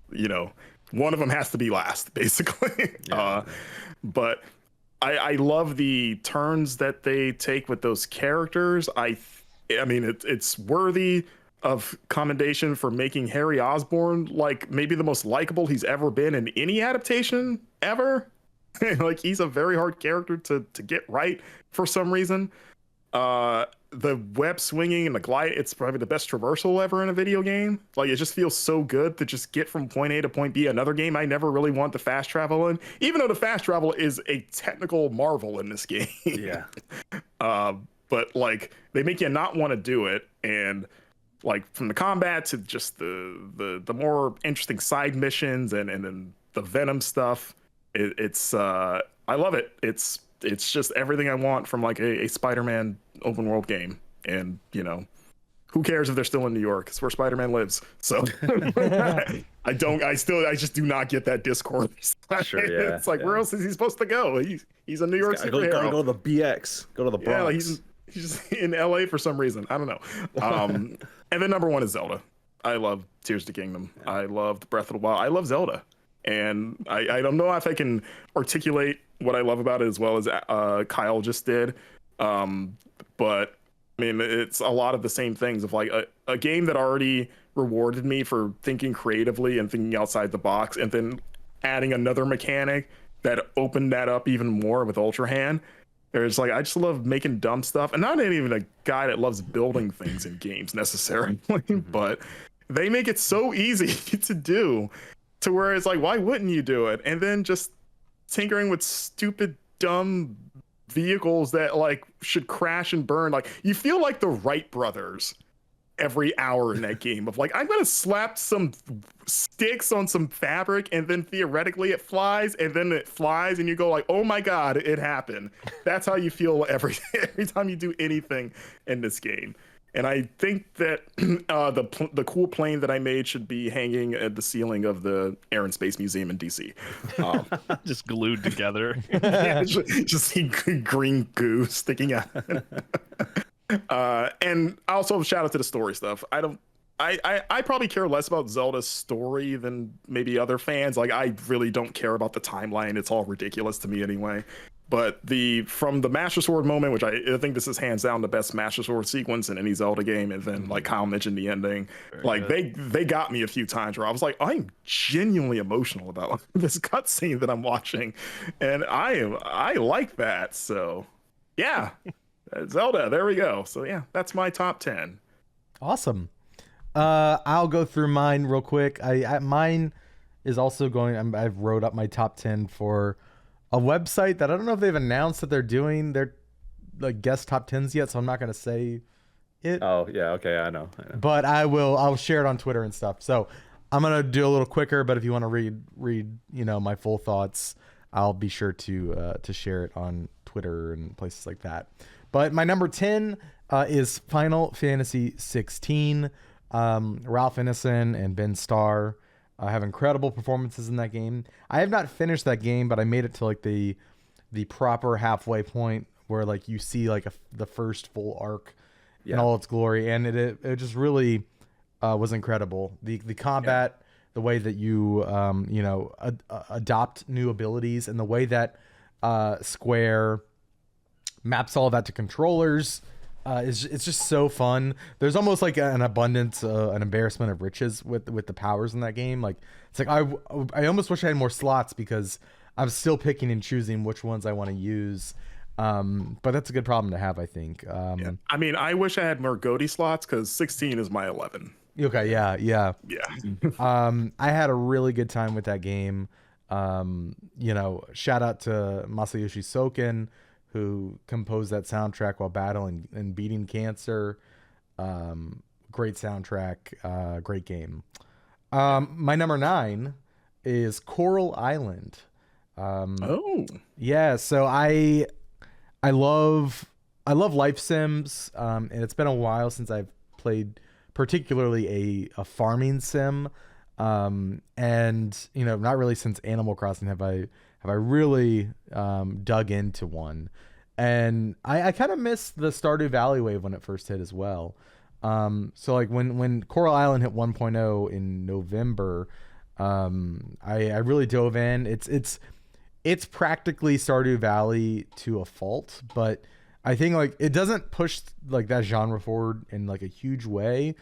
one of them has to be last, basically. Yeah. But I love the turns that they take with those characters. I mean, it's worthy of commendation for making Harry Osborn like maybe the most likable he's ever been in any adaptation ever. Like, he's a very hard character to get right for some reason. The web swinging and the glide, it's probably the best traversal ever in a video game. Like, it just feels so good to just get from point A to point B. Another game I never really want the fast travel in, even though the fast travel is a technical marvel in this game. Yeah. But like, they make you not want to do it. And like, from the combat to just the more interesting side missions and then the Venom stuff, it's I love it. It's just everything I want from like a Spider-Man open world game. And who cares if they're still in New York? It's where Spider-Man lives. So I just do not get that discourse. Sure, yeah. It's like, where else is he supposed to go? He's a New York superhero. Gotta go to the BX. Go to the Bronx. Yeah, like he's just in LA for some reason. I don't know. And then number 1 is Zelda. I love Tears of the Kingdom. Yeah. I loved Breath of the Wild. I love Zelda. And I don't know if I can articulate what I love about it as well as Kyle just did. But I mean, it's a lot of the same things of like a game that already rewarded me for thinking creatively and thinking outside the box, and then adding another mechanic that opened that up even more with Ultra Hand. There's like, I just love making dumb stuff, and not even a guy that loves building things in games necessarily, but they make it so easy to do, to where it's like, why wouldn't you do it? And then just tinkering with stupid, dumb vehicles that like should crash and burn. Like, you feel like the Wright brothers every hour in that game of like, I'm gonna slap some sticks on some fabric and then theoretically it flies, and then it flies and you go like, oh my god, it happened. That's how you feel every time you do anything in this game. And I think that the cool plane that I made should be hanging at the ceiling of the Air and Space Museum in DC. Just glued together. Yeah, just see green goo sticking out. And also shout out to the story stuff. I probably care less about Zelda's story than maybe other fans. Like, I really don't care about the timeline. It's all ridiculous to me anyway. But from the Master Sword moment, which I think this is hands down the best Master Sword sequence in any Zelda game, and then like Kyle mentioned the ending, they got me a few times where I was like, I'm genuinely emotional about this cutscene that I'm watching, and I like that. So yeah, Zelda, there we go. So yeah, that's my top 10. Awesome. I'll go through mine real quick. Mine is also going. I've wrote up my top 10 for a website that I don't know if they've announced that they're doing their like guest top 10s yet, so I'm not gonna say it. Oh yeah, okay, I know. But I'll share it on Twitter and stuff. So I'm gonna do a little quicker, but if you want to read my full thoughts, I'll be sure to share it on Twitter and places like that. But my number 10 is Final Fantasy 16. Ralph Ineson and Ben Starr have incredible performances in that game. I have not finished that game, but I made it to like the proper halfway point where like you see like the first full arc in all its glory, and it just really was incredible. The combat, the way that you adopt new abilities, and the way that Square maps all of that to controllers. It's just so fun. There's almost like an abundance, an embarrassment of riches with the powers in that game. Like, it's like I almost wish I had more slots because I'm still picking and choosing which ones I want to use. But that's a good problem to have, I think. I mean, I wish I had more Goaty slots because 16 is my 11. Okay, yeah. I had a really good time with that game. Shout out to Masayoshi Soken, who composed that soundtrack while battling and beating cancer. Great soundtrack, great game. My number 9 is Coral Island. Yeah, so I love life sims, and it's been a while since I've played particularly a farming sim, and not really since Animal Crossing have I have I really dug into one. And I kind of missed the Stardew Valley wave when it first hit as well. So like when Coral Island hit 1.0 in November, I really dove in. It's practically Stardew Valley to a fault, but I think like it doesn't push like that genre forward in like a huge way.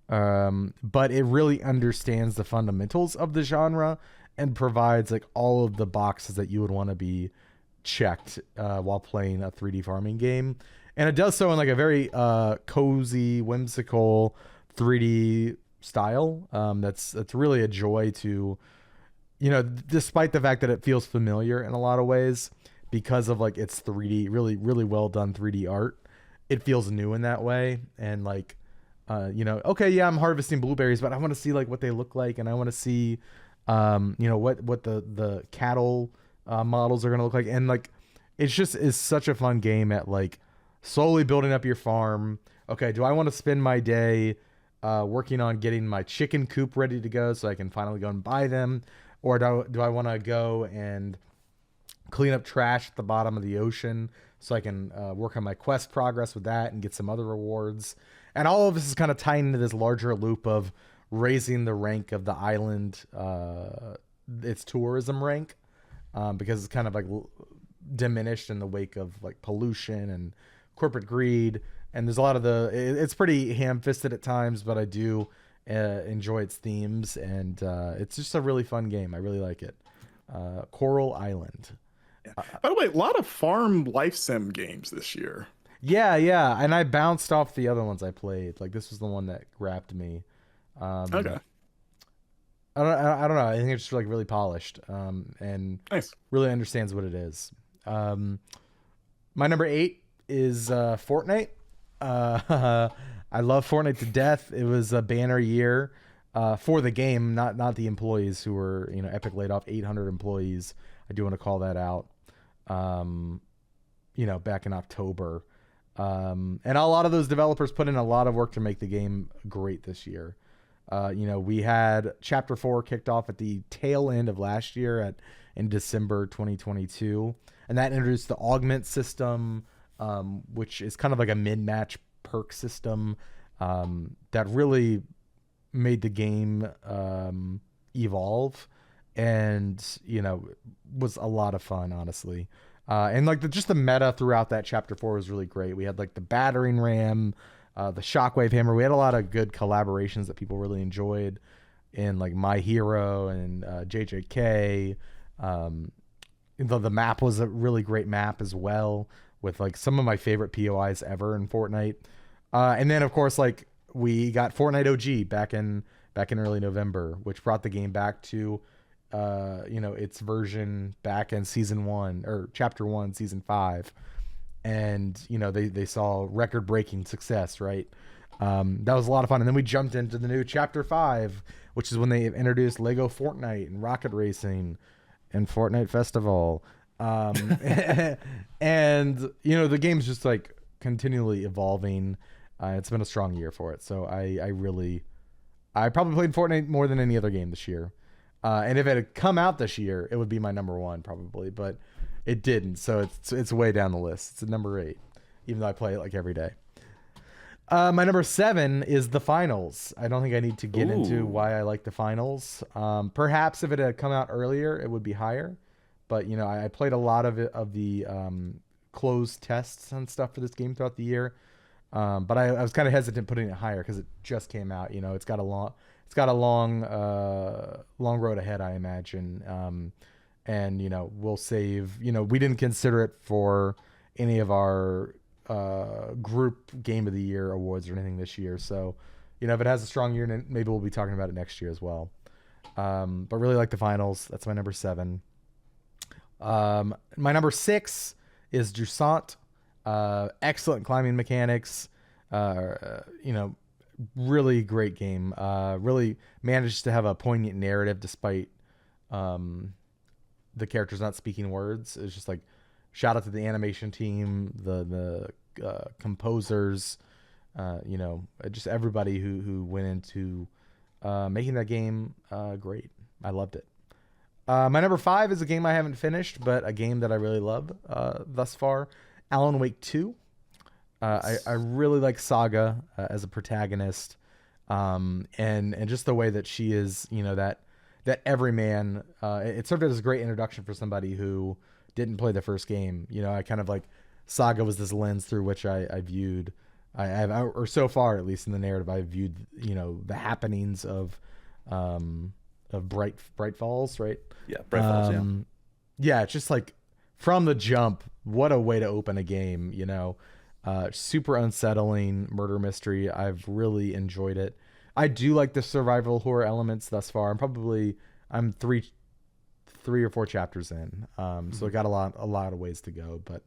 But it really understands the fundamentals of the genre and provides like all of the boxes that you would want to be checked while playing a 3D farming game. And it does so in like a very cozy, whimsical 3D style. That's really a joy to, despite the fact that it feels familiar in a lot of ways because of like its 3D, really, really well done 3D art. It feels new in that way. And like, okay, yeah, I'm harvesting blueberries, but I want to see like what they look like. And I want to see, what the cattle models are going to look like. And like, it's just is such a fun game at like slowly building up your farm. Okay, do I want to spend my day working on getting my chicken coop ready to go so I can finally go and buy them? Or do I want to go and clean up trash at the bottom of the ocean so I can work on my quest progress with that and get some other rewards? And all of this is kind of tied into this larger loop of raising the rank of the island, its tourism rank, because it's kind of like diminished in the wake of like pollution and corporate greed. And there's a lot of it's pretty ham-fisted at times, but I do enjoy its themes, and it's just a really fun game. I really like it. Coral Island. Yeah. By the way, a lot of farm life sim games this year. Yeah, and I bounced off the other ones I played. Like this was the one that grabbed me. Okay. I don't know. I think it's just like really polished, and Nice. really understands what it is. My number 8 is Fortnite. I love Fortnite to death. It was a banner year for the game, not the employees who were, Epic laid off 800 employees. I do want to call that out. Back in October. And a lot of those developers put in a lot of work to make the game great this year. We had Chapter 4 kicked off at the tail end of last year in December 2022. And that introduced the augment system, which is kind of like a mid-match perk system that really made the game evolve, and was a lot of fun, honestly. And like just the meta throughout that Chapter 4 was really great. We had like the battering ram, the shockwave hammer. We had a lot of good collaborations that people really enjoyed in like My Hero and JJK. The map was a really great map as well, with like some of my favorite POIs ever in Fortnite. And then of course, like we got Fortnite OG back in early November, which brought the game back to its version back in season 1 or chapter 1, season 5. And they saw record-breaking success, right? That was a lot of fun. And then we jumped into the new chapter 5, which is when they introduced Lego Fortnite and Rocket Racing and Fortnite Festival. And the game's just like continually evolving. It's been a strong year for it. So I probably played Fortnite more than any other game this year. And if it had come out this year, it would be my number 1 probably, but it didn't. So it's way down the list. It's at number 8, even though I play it like every day. My number 7 is the finals. I don't think I need to get into why I like the finals. Perhaps if it had come out earlier, it would be higher. But I played a lot of the closed tests and stuff for this game throughout the year. But I was kind of hesitant putting it higher because it just came out. It's got a long road ahead, I imagine. And we'll save. We didn't consider it for any of our group game of the year awards or anything this year. So, if it has a strong year, maybe we'll be talking about it next year as well. But really like the finals. That's my number 7. My number 6 is Jusant. Excellent climbing mechanics. Really great game. Really managed to have a poignant narrative despite the characters not speaking words. It's just like shout out to the animation team, the composers, just everybody who went into making that game great. I loved it. My number 5 is a game I haven't finished, but a game that I really love thus far. Alan Wake 2. I really like Saga as a protagonist, and just the way that she is, that everyman. It served as a great introduction for somebody who didn't play the first game. I kind of like Saga was this lens through which I viewed, or so far at least in the narrative, I viewed the happenings of Bright Falls, right? Yeah, Bright Falls. Yeah, it's just like from the jump, what a way to open a game. Super unsettling murder mystery. I've really enjoyed it. I do like the survival horror elements thus far. I'm 3 or 4 chapters in. So I got a lot of ways to go, but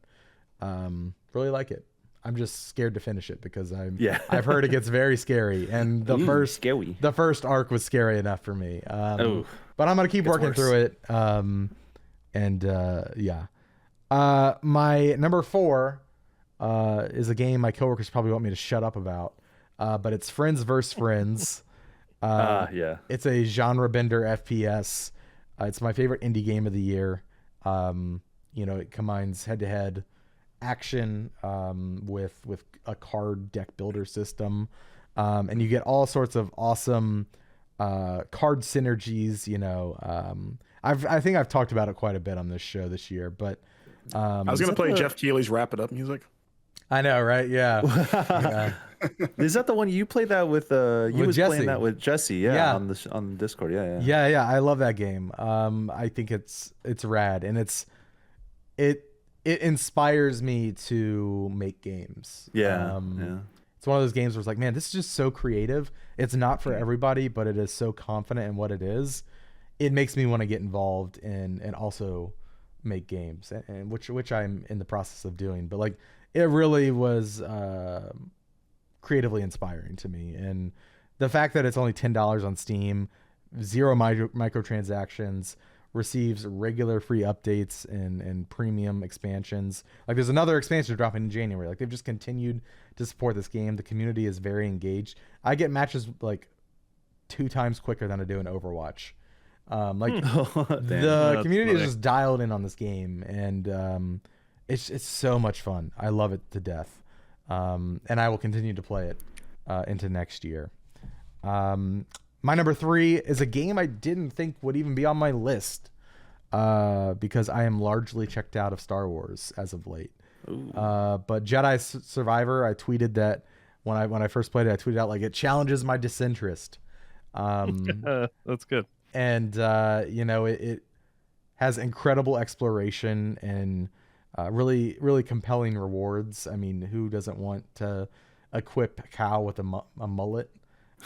really like it. I'm just scared to finish it because I've heard it gets very scary, and the first arc was scary enough for me. But I'm gonna keep working through it. My number 4 is a game my coworkers probably want me to shut up about, but it's Friends vs. Friends. It's a genre bender FPS. It's my favorite indie game of the year. It combines head-to-head action with a card deck builder system, and you get all sorts of awesome card synergies. I think I've talked about it quite a bit on this show this year, but I was gonna play Jeff Keighley's Wrap It Up music. I know, right? Yeah. Is that the one you played that with? You was Jesse. playing that with Jesse, Yeah. on Discord, yeah. Yeah. I love that game. I think it's rad, and it inspires me to make games. Yeah. It's one of those games where it's like, man, this is just so creative. It's not for everybody, but it is so confident in what it is. It makes me want to get involved and also make games, and which I'm in the process of doing. But like, it really was creatively inspiring to me, and the fact that it's only $10 on Steam, 0 microtransactions, receives regular free updates and premium expansions. Like, there's another expansion dropping in January. Like, they've just continued to support this game. The community is very engaged. I get matches like 2 times quicker than I do in Overwatch. The community is just dialed in on this game, and it's so much fun. I love it to death, and I will continue to play it into next year. My number 3 is a game I didn't think would even be on my list, because I am largely checked out of Star Wars as of late. But Jedi Survivor, I tweeted that when I first played it, I tweeted out like, it challenges my disinterest. That's good. And it has incredible exploration and really, really compelling rewards. I mean, who doesn't want to equip Cal with a mullet?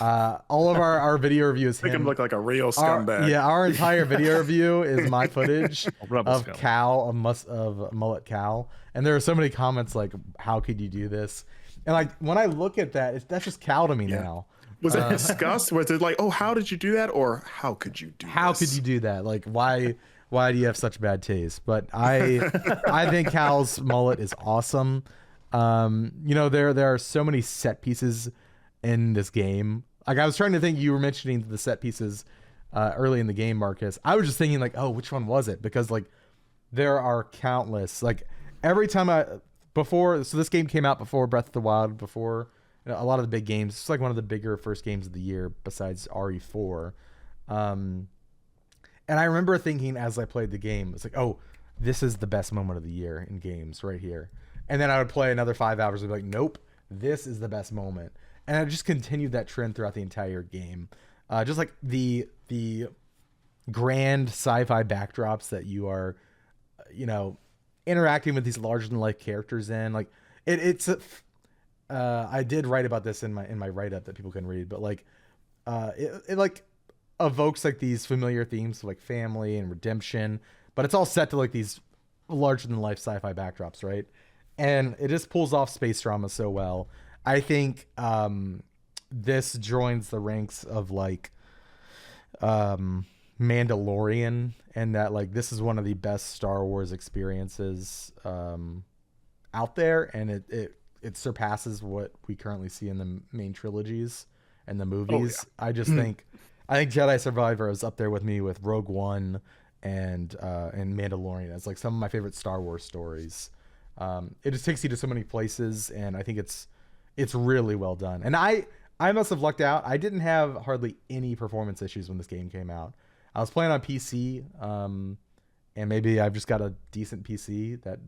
All of our video review is Make him look like a real scumbag. Our entire video review is my footage of scum. Cal, of mullet Cal. And there are so many comments like, how could you do this? And like, when I look at that, that's just Cal to me now. Was it discussed? Was it like, oh, how did you do that? Or how could you do How this? could you do that? Like, why do you have such bad taste? But I think Cal's mullet is awesome. There are so many set pieces in this game. Like, I was trying to think, you were mentioning the set pieces early in the game, Marcus. I was just thinking like, oh, which one was it? Because like, there are countless. Like, every time so this game came out before Breath of the Wild, before a lot of the big games. It's like one of the bigger first games of the year besides RE4. And I remember thinking as I played the game, it's like, oh, this is the best moment of the year in games right here. And then I would play another 5 hours and be like, nope, this is the best moment. And I just continued that trend throughout the entire game. Just like the grand sci-fi backdrops that you are, interacting with these larger than life characters in. Like, I did write about this in my write-up that people can read, but like, it like evokes like these familiar themes of like family and redemption, but it's all set to like these larger than life sci-fi backdrops, right? And it just pulls off space drama so well. I think this joins the ranks of like Mandalorian, and that like, this is one of the best Star Wars experiences out there, and it surpasses what we currently see in the main trilogies and the movies. I think Jedi Survivor is up there with me with Rogue One and Mandalorian as like some of my favorite Star Wars stories. It just takes you to so many places, and I think it's really well done. And I must have lucked out. I didn't have hardly any performance issues when this game came out. I was playing on PC, and maybe I've just got a decent PC that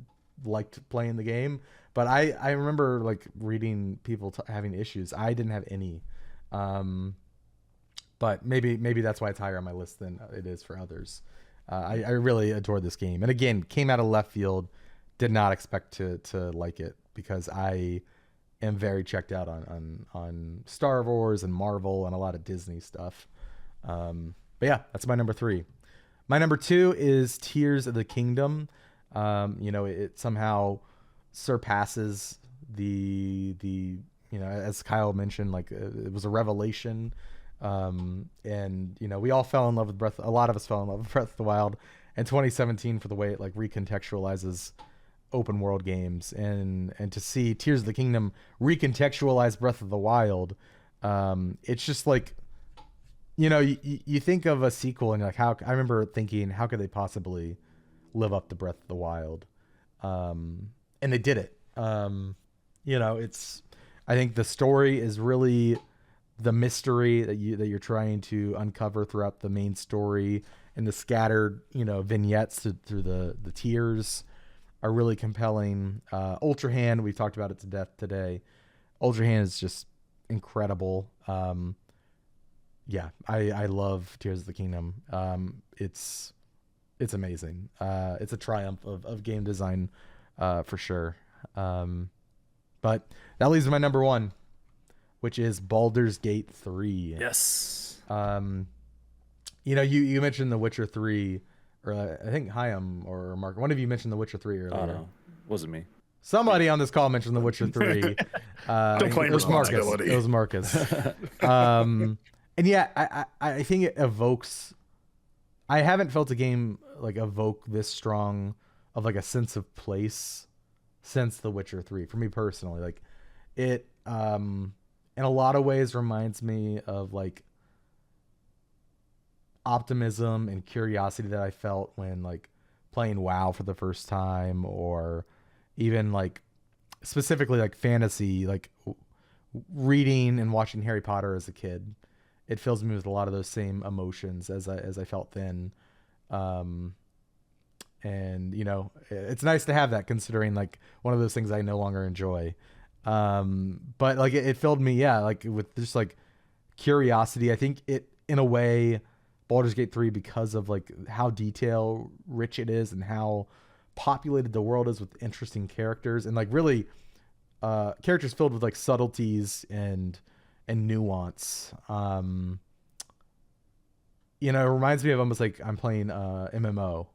liked playing the game. But I remember like reading people having issues. I didn't have any. But maybe that's why it's higher on my list than it is for others. I really adored this game. And again, came out of left field. Did not expect to like it because I am very checked out on Star Wars and Marvel and a lot of Disney stuff. But yeah, that's my number 3. My number 2 is Tears of the Kingdom. It somehow surpasses the as Kyle mentioned, like it was a revelation. And we all fell in love with a lot of us fell in love with Breath of the Wild in 2017 for the way it like recontextualizes open world games, and to see Tears of the Kingdom recontextualize Breath of the Wild, it's just like, you think of a sequel and like I remember thinking, how could they possibly live up to Breath of the Wild? And they did it. I think the story is really the mystery that you're trying to uncover throughout the main story, and the scattered, vignettes through the tiers are really compelling. Ultra Hand, we've talked about it to death today. Ultra Hand is just incredible. I love Tears of the Kingdom. It's amazing. It's a triumph of game design, for sure. But that leaves my number 1, which is Baldur's Gate 3. Yes. You mentioned The Witcher 3, or I think Higham or Mark. One of you mentioned The Witcher 3 earlier. Oh, no. Wasn't me. Somebody on this call mentioned The Witcher 3. Don't claim responsibility. It was Marcus. And yeah, I think it evokes. I haven't felt a game like evoke this strong of like a sense of place since The Witcher 3 for me personally. Like it, in a lot of ways reminds me of like optimism and curiosity that I felt when like playing WoW for the first time, or even like specifically like fantasy, like reading and watching Harry Potter as a kid. It fills me with a lot of those same emotions as I felt then. And it's nice to have that, considering like one of those things I no longer enjoy. But like it filled me, like with just like curiosity. I think it, in a way, Baldur's Gate 3, because of like how detail rich it is and how populated the world is with interesting characters, and like really characters filled with like subtleties and nuance. It reminds me of almost like I'm playing MMO.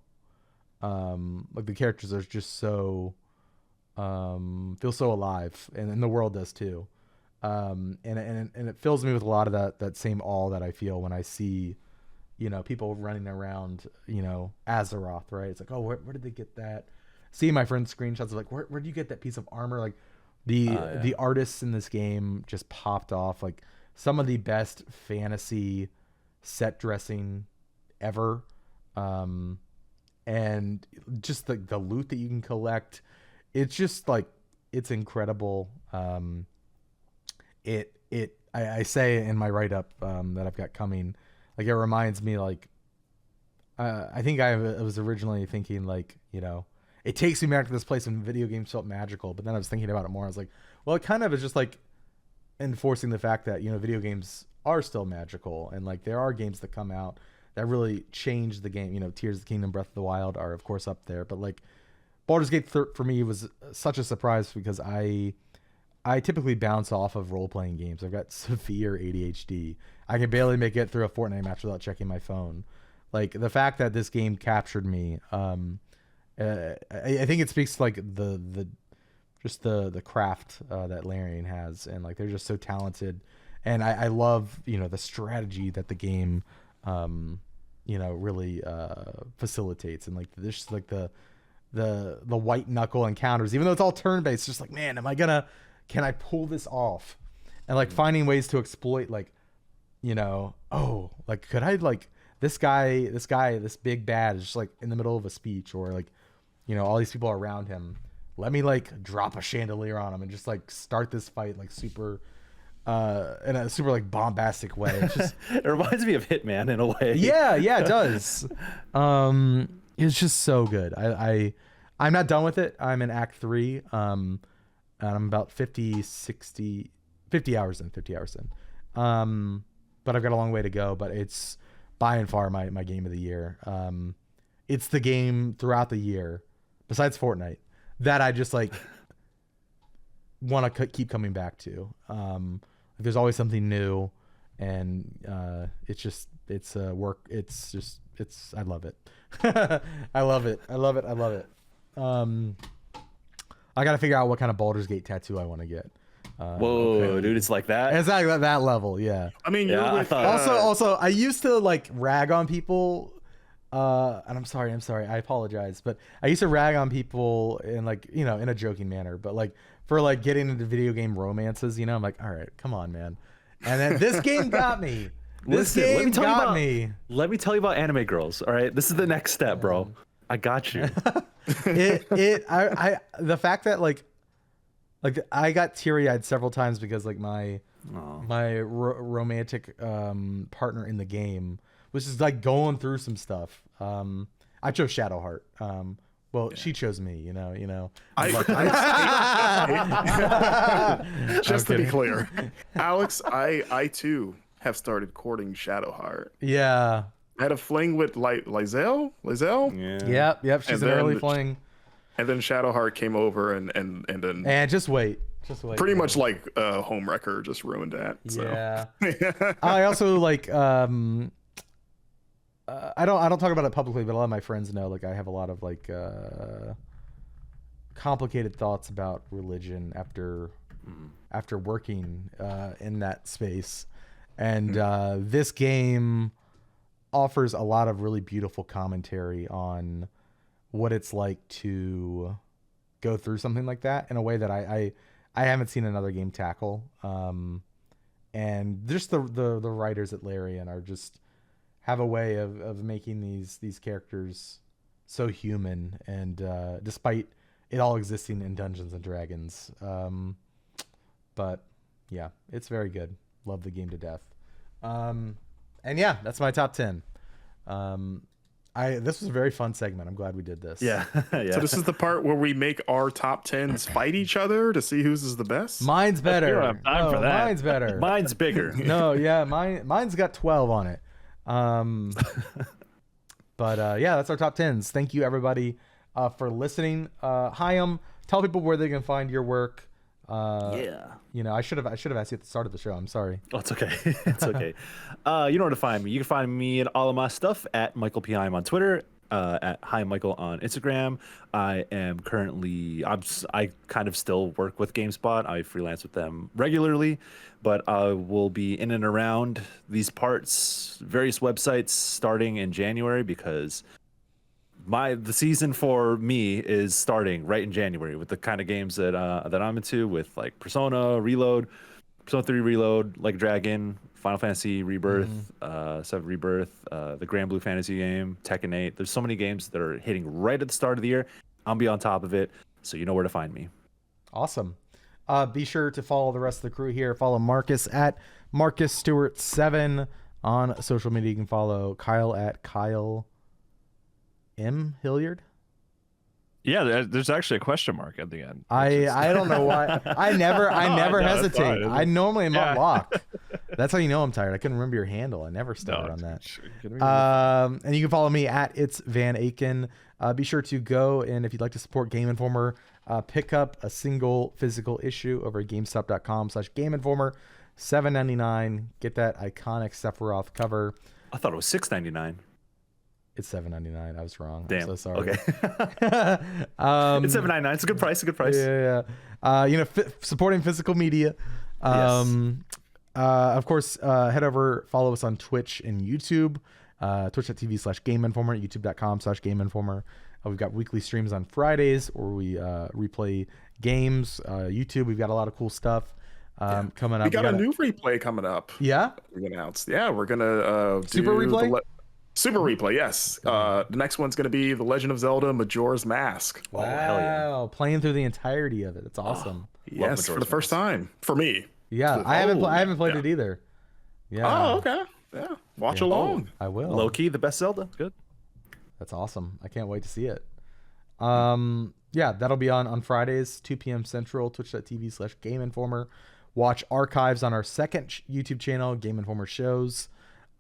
Like the characters are just so feel so alive, and the world does too. And it fills me with a lot of that same awe that I feel when I see people running around Azeroth, right? It's like, oh, where did they get that? See my friend's screenshots of like, where did you get that piece of armor? Like the artists in this game just popped off. Like some of the best fantasy set dressing ever. And just the loot that you can collect, it's just like, it's incredible. I say in my write-up that I've got coming, like it reminds me like I think I was originally thinking like, it takes me back to this place when video games felt magical, but then I was thinking about it more. I was like, well, it kind of is just like enforcing the fact that video games are still magical, and like there are games that come out that really change the game. Tears of the Kingdom, Breath of the Wild are of course up there, but like Baldur's Gate for me was such a surprise because I typically bounce off of role-playing games. I've got severe ADHD. I can barely make it through a Fortnite match without checking my phone. Like the fact that this game captured me, I think it speaks to like the craft that Larian has, and like they're just so talented. And I love the strategy that the game really facilitates, and like this like the white knuckle encounters, even though it's all turn-based, just like, man, can I pull this off? And like finding ways to exploit like, like could I like this big bad is just like in the middle of a speech, or like, you know, all these people around him. Let me like drop a chandelier on him and just like start this fight like super, in a super like bombastic way. It's just, It reminds me of Hitman in a way. yeah, it does. It's just so good. I'm not done with it. I'm in Act 3. And I'm about 50 hours in. But I've got a long way to go. But it's by and far my game of the year. It's the game throughout the year, besides Fortnite, that I just like want to keep coming back to. There's always something new, and it's work. I love it. I love it. I gotta figure out what kind of Baldur's Gate tattoo I want to get. Whoa, dude, it's like that. It's like that level, yeah. I mean, Yeah, you're I with, thought- Also, I used to like rag on people, and I'm sorry, I apologize, but I used to rag on people in like, you know, in a joking manner, but like for like getting into video game romances, you know, I'm like, all right, come on, man. And then this game got me. Listen, let me tell you about- me. Let me tell you about anime girls. All right, this is the next step, bro. I got you. The fact that like I got teary-eyed several times because like my romantic partner in the game was just like going through some stuff. I chose Shadowheart. She chose me, you know. Just to be clear, Alex, I too have started courting Shadowheart. Yeah. I had a fling with Lizelle. Yeah. Yep. She's And an early then- fling. And then Shadowheart came over and then And just wait. pretty much like Homewrecker just ruined that. So. Yeah. I also like I don't talk about it publicly, but a lot of my friends know like I have a lot of like complicated thoughts about religion after working in that space. And this game offers a lot of really beautiful commentary on what it's like to go through something like that in a way that I haven't seen another game tackle. And just the writers at Larian are just have a way of making these characters so human, and despite it all existing in Dungeons and Dragons. But yeah, it's very good. Love the game to death. And yeah, that's my top 10. This was a very fun segment. I'm glad we did this. Yeah. So this is the part where we make our top 10s fight each other to see whose is the best. Mine's better. We don't have time for that. Mine's better. Mine's bigger. No, yeah, mine's got 12 on it. But yeah, that's our top 10s. Thank you everybody for listening. Higham, tell people where they can find your work. Yeah. You know, I should have asked you at the start of the show. I'm sorry. Oh, it's okay. It's okay. You know where to find me. You can find me and all of my stuff at Michael P. Higham on Twitter, at Hi Michael on Instagram. I am currently, I kind of still work with GameSpot. I freelance with them regularly, but I will be in and around these parts, various websites starting in January, because the season for me is starting right in January with the kind of games that I'm into, with like Persona 3 Reload, like Dragon, Final Fantasy Rebirth, 7 Rebirth, the Grand Blue Fantasy game, Tekken 8. There's so many games that are hitting right at the start of the year. I'll be on top of it, so you know where to find me. Awesome. Be sure to follow the rest of the crew here. Follow Marcus at Marcus Stewart 7 on social media. You can follow Kyle at Kyle M. Hilliard. Yeah, there's actually a question mark at the end. I don't know why. I never No, it's hesitate. fine. I normally am Yeah. locked. That's how you know I'm tired. I couldn't remember your handle. I never started on that. that. And you can follow me at It's Van Aken. Be sure to go, and if you'd like to support Game Informer, pick up a single physical issue over at GameStop.com/Game Informer, $7.99. Get that iconic Sephiroth cover. I thought it was $6.99. It's $7.99. I was wrong. Damn. I'm so sorry. Okay. It's It's $7.99. It's a good price. A good price. Yeah. Supporting physical media. Of course, head over, follow us on Twitch and YouTube. Twitch.tv/Game Informer, YouTube.com/Game Informer. We've got weekly streams on Fridays where we replay games. YouTube, we've got a lot of cool stuff coming up. We got a new replay coming up. Yeah? We announced. Yeah, we're gonna Super do replay? Super replay, yes. The next one's going to be The Legend of Zelda Majora's Mask. Wow, hell yeah. playing through the entirety of it. It's awesome. Yes, for the Majora's first time for me. Yeah, I haven't played yeah. it either. Yeah. Oh, okay. Yeah, watch along. I will. Low key, the best Zelda. Good. That's awesome. I can't wait to see it. Yeah, that'll be on Fridays, 2 p.m. Central, twitch.tv/Game Informer. Watch archives on our second YouTube channel, Game Informer Shows.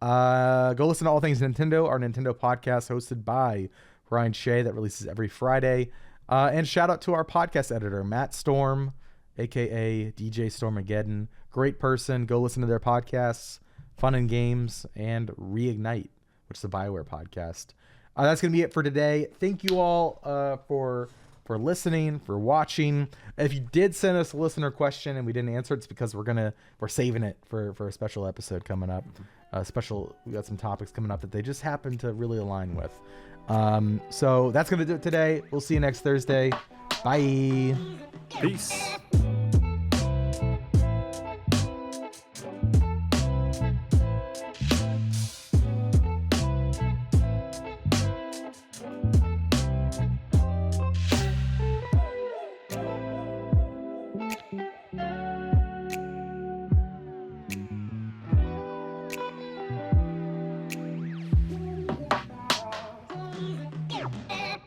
Go listen to All Things Nintendo, our Nintendo podcast hosted by Ryan Shea that releases every Friday. And shout out to our podcast editor, Matt Storm, aka DJ Stormageddon. Great person. Go listen to their podcasts, Fun and Games, and Reignite, which is the BioWare podcast. That's going to be it for today. Thank you all for listening, for watching. If you did send us a listener question and we didn't answer it, it's because we're saving it for a special episode coming up. We got some topics coming up that they just happen to really align with. So that's going to do it today. We'll see you next Thursday. Bye. Peace.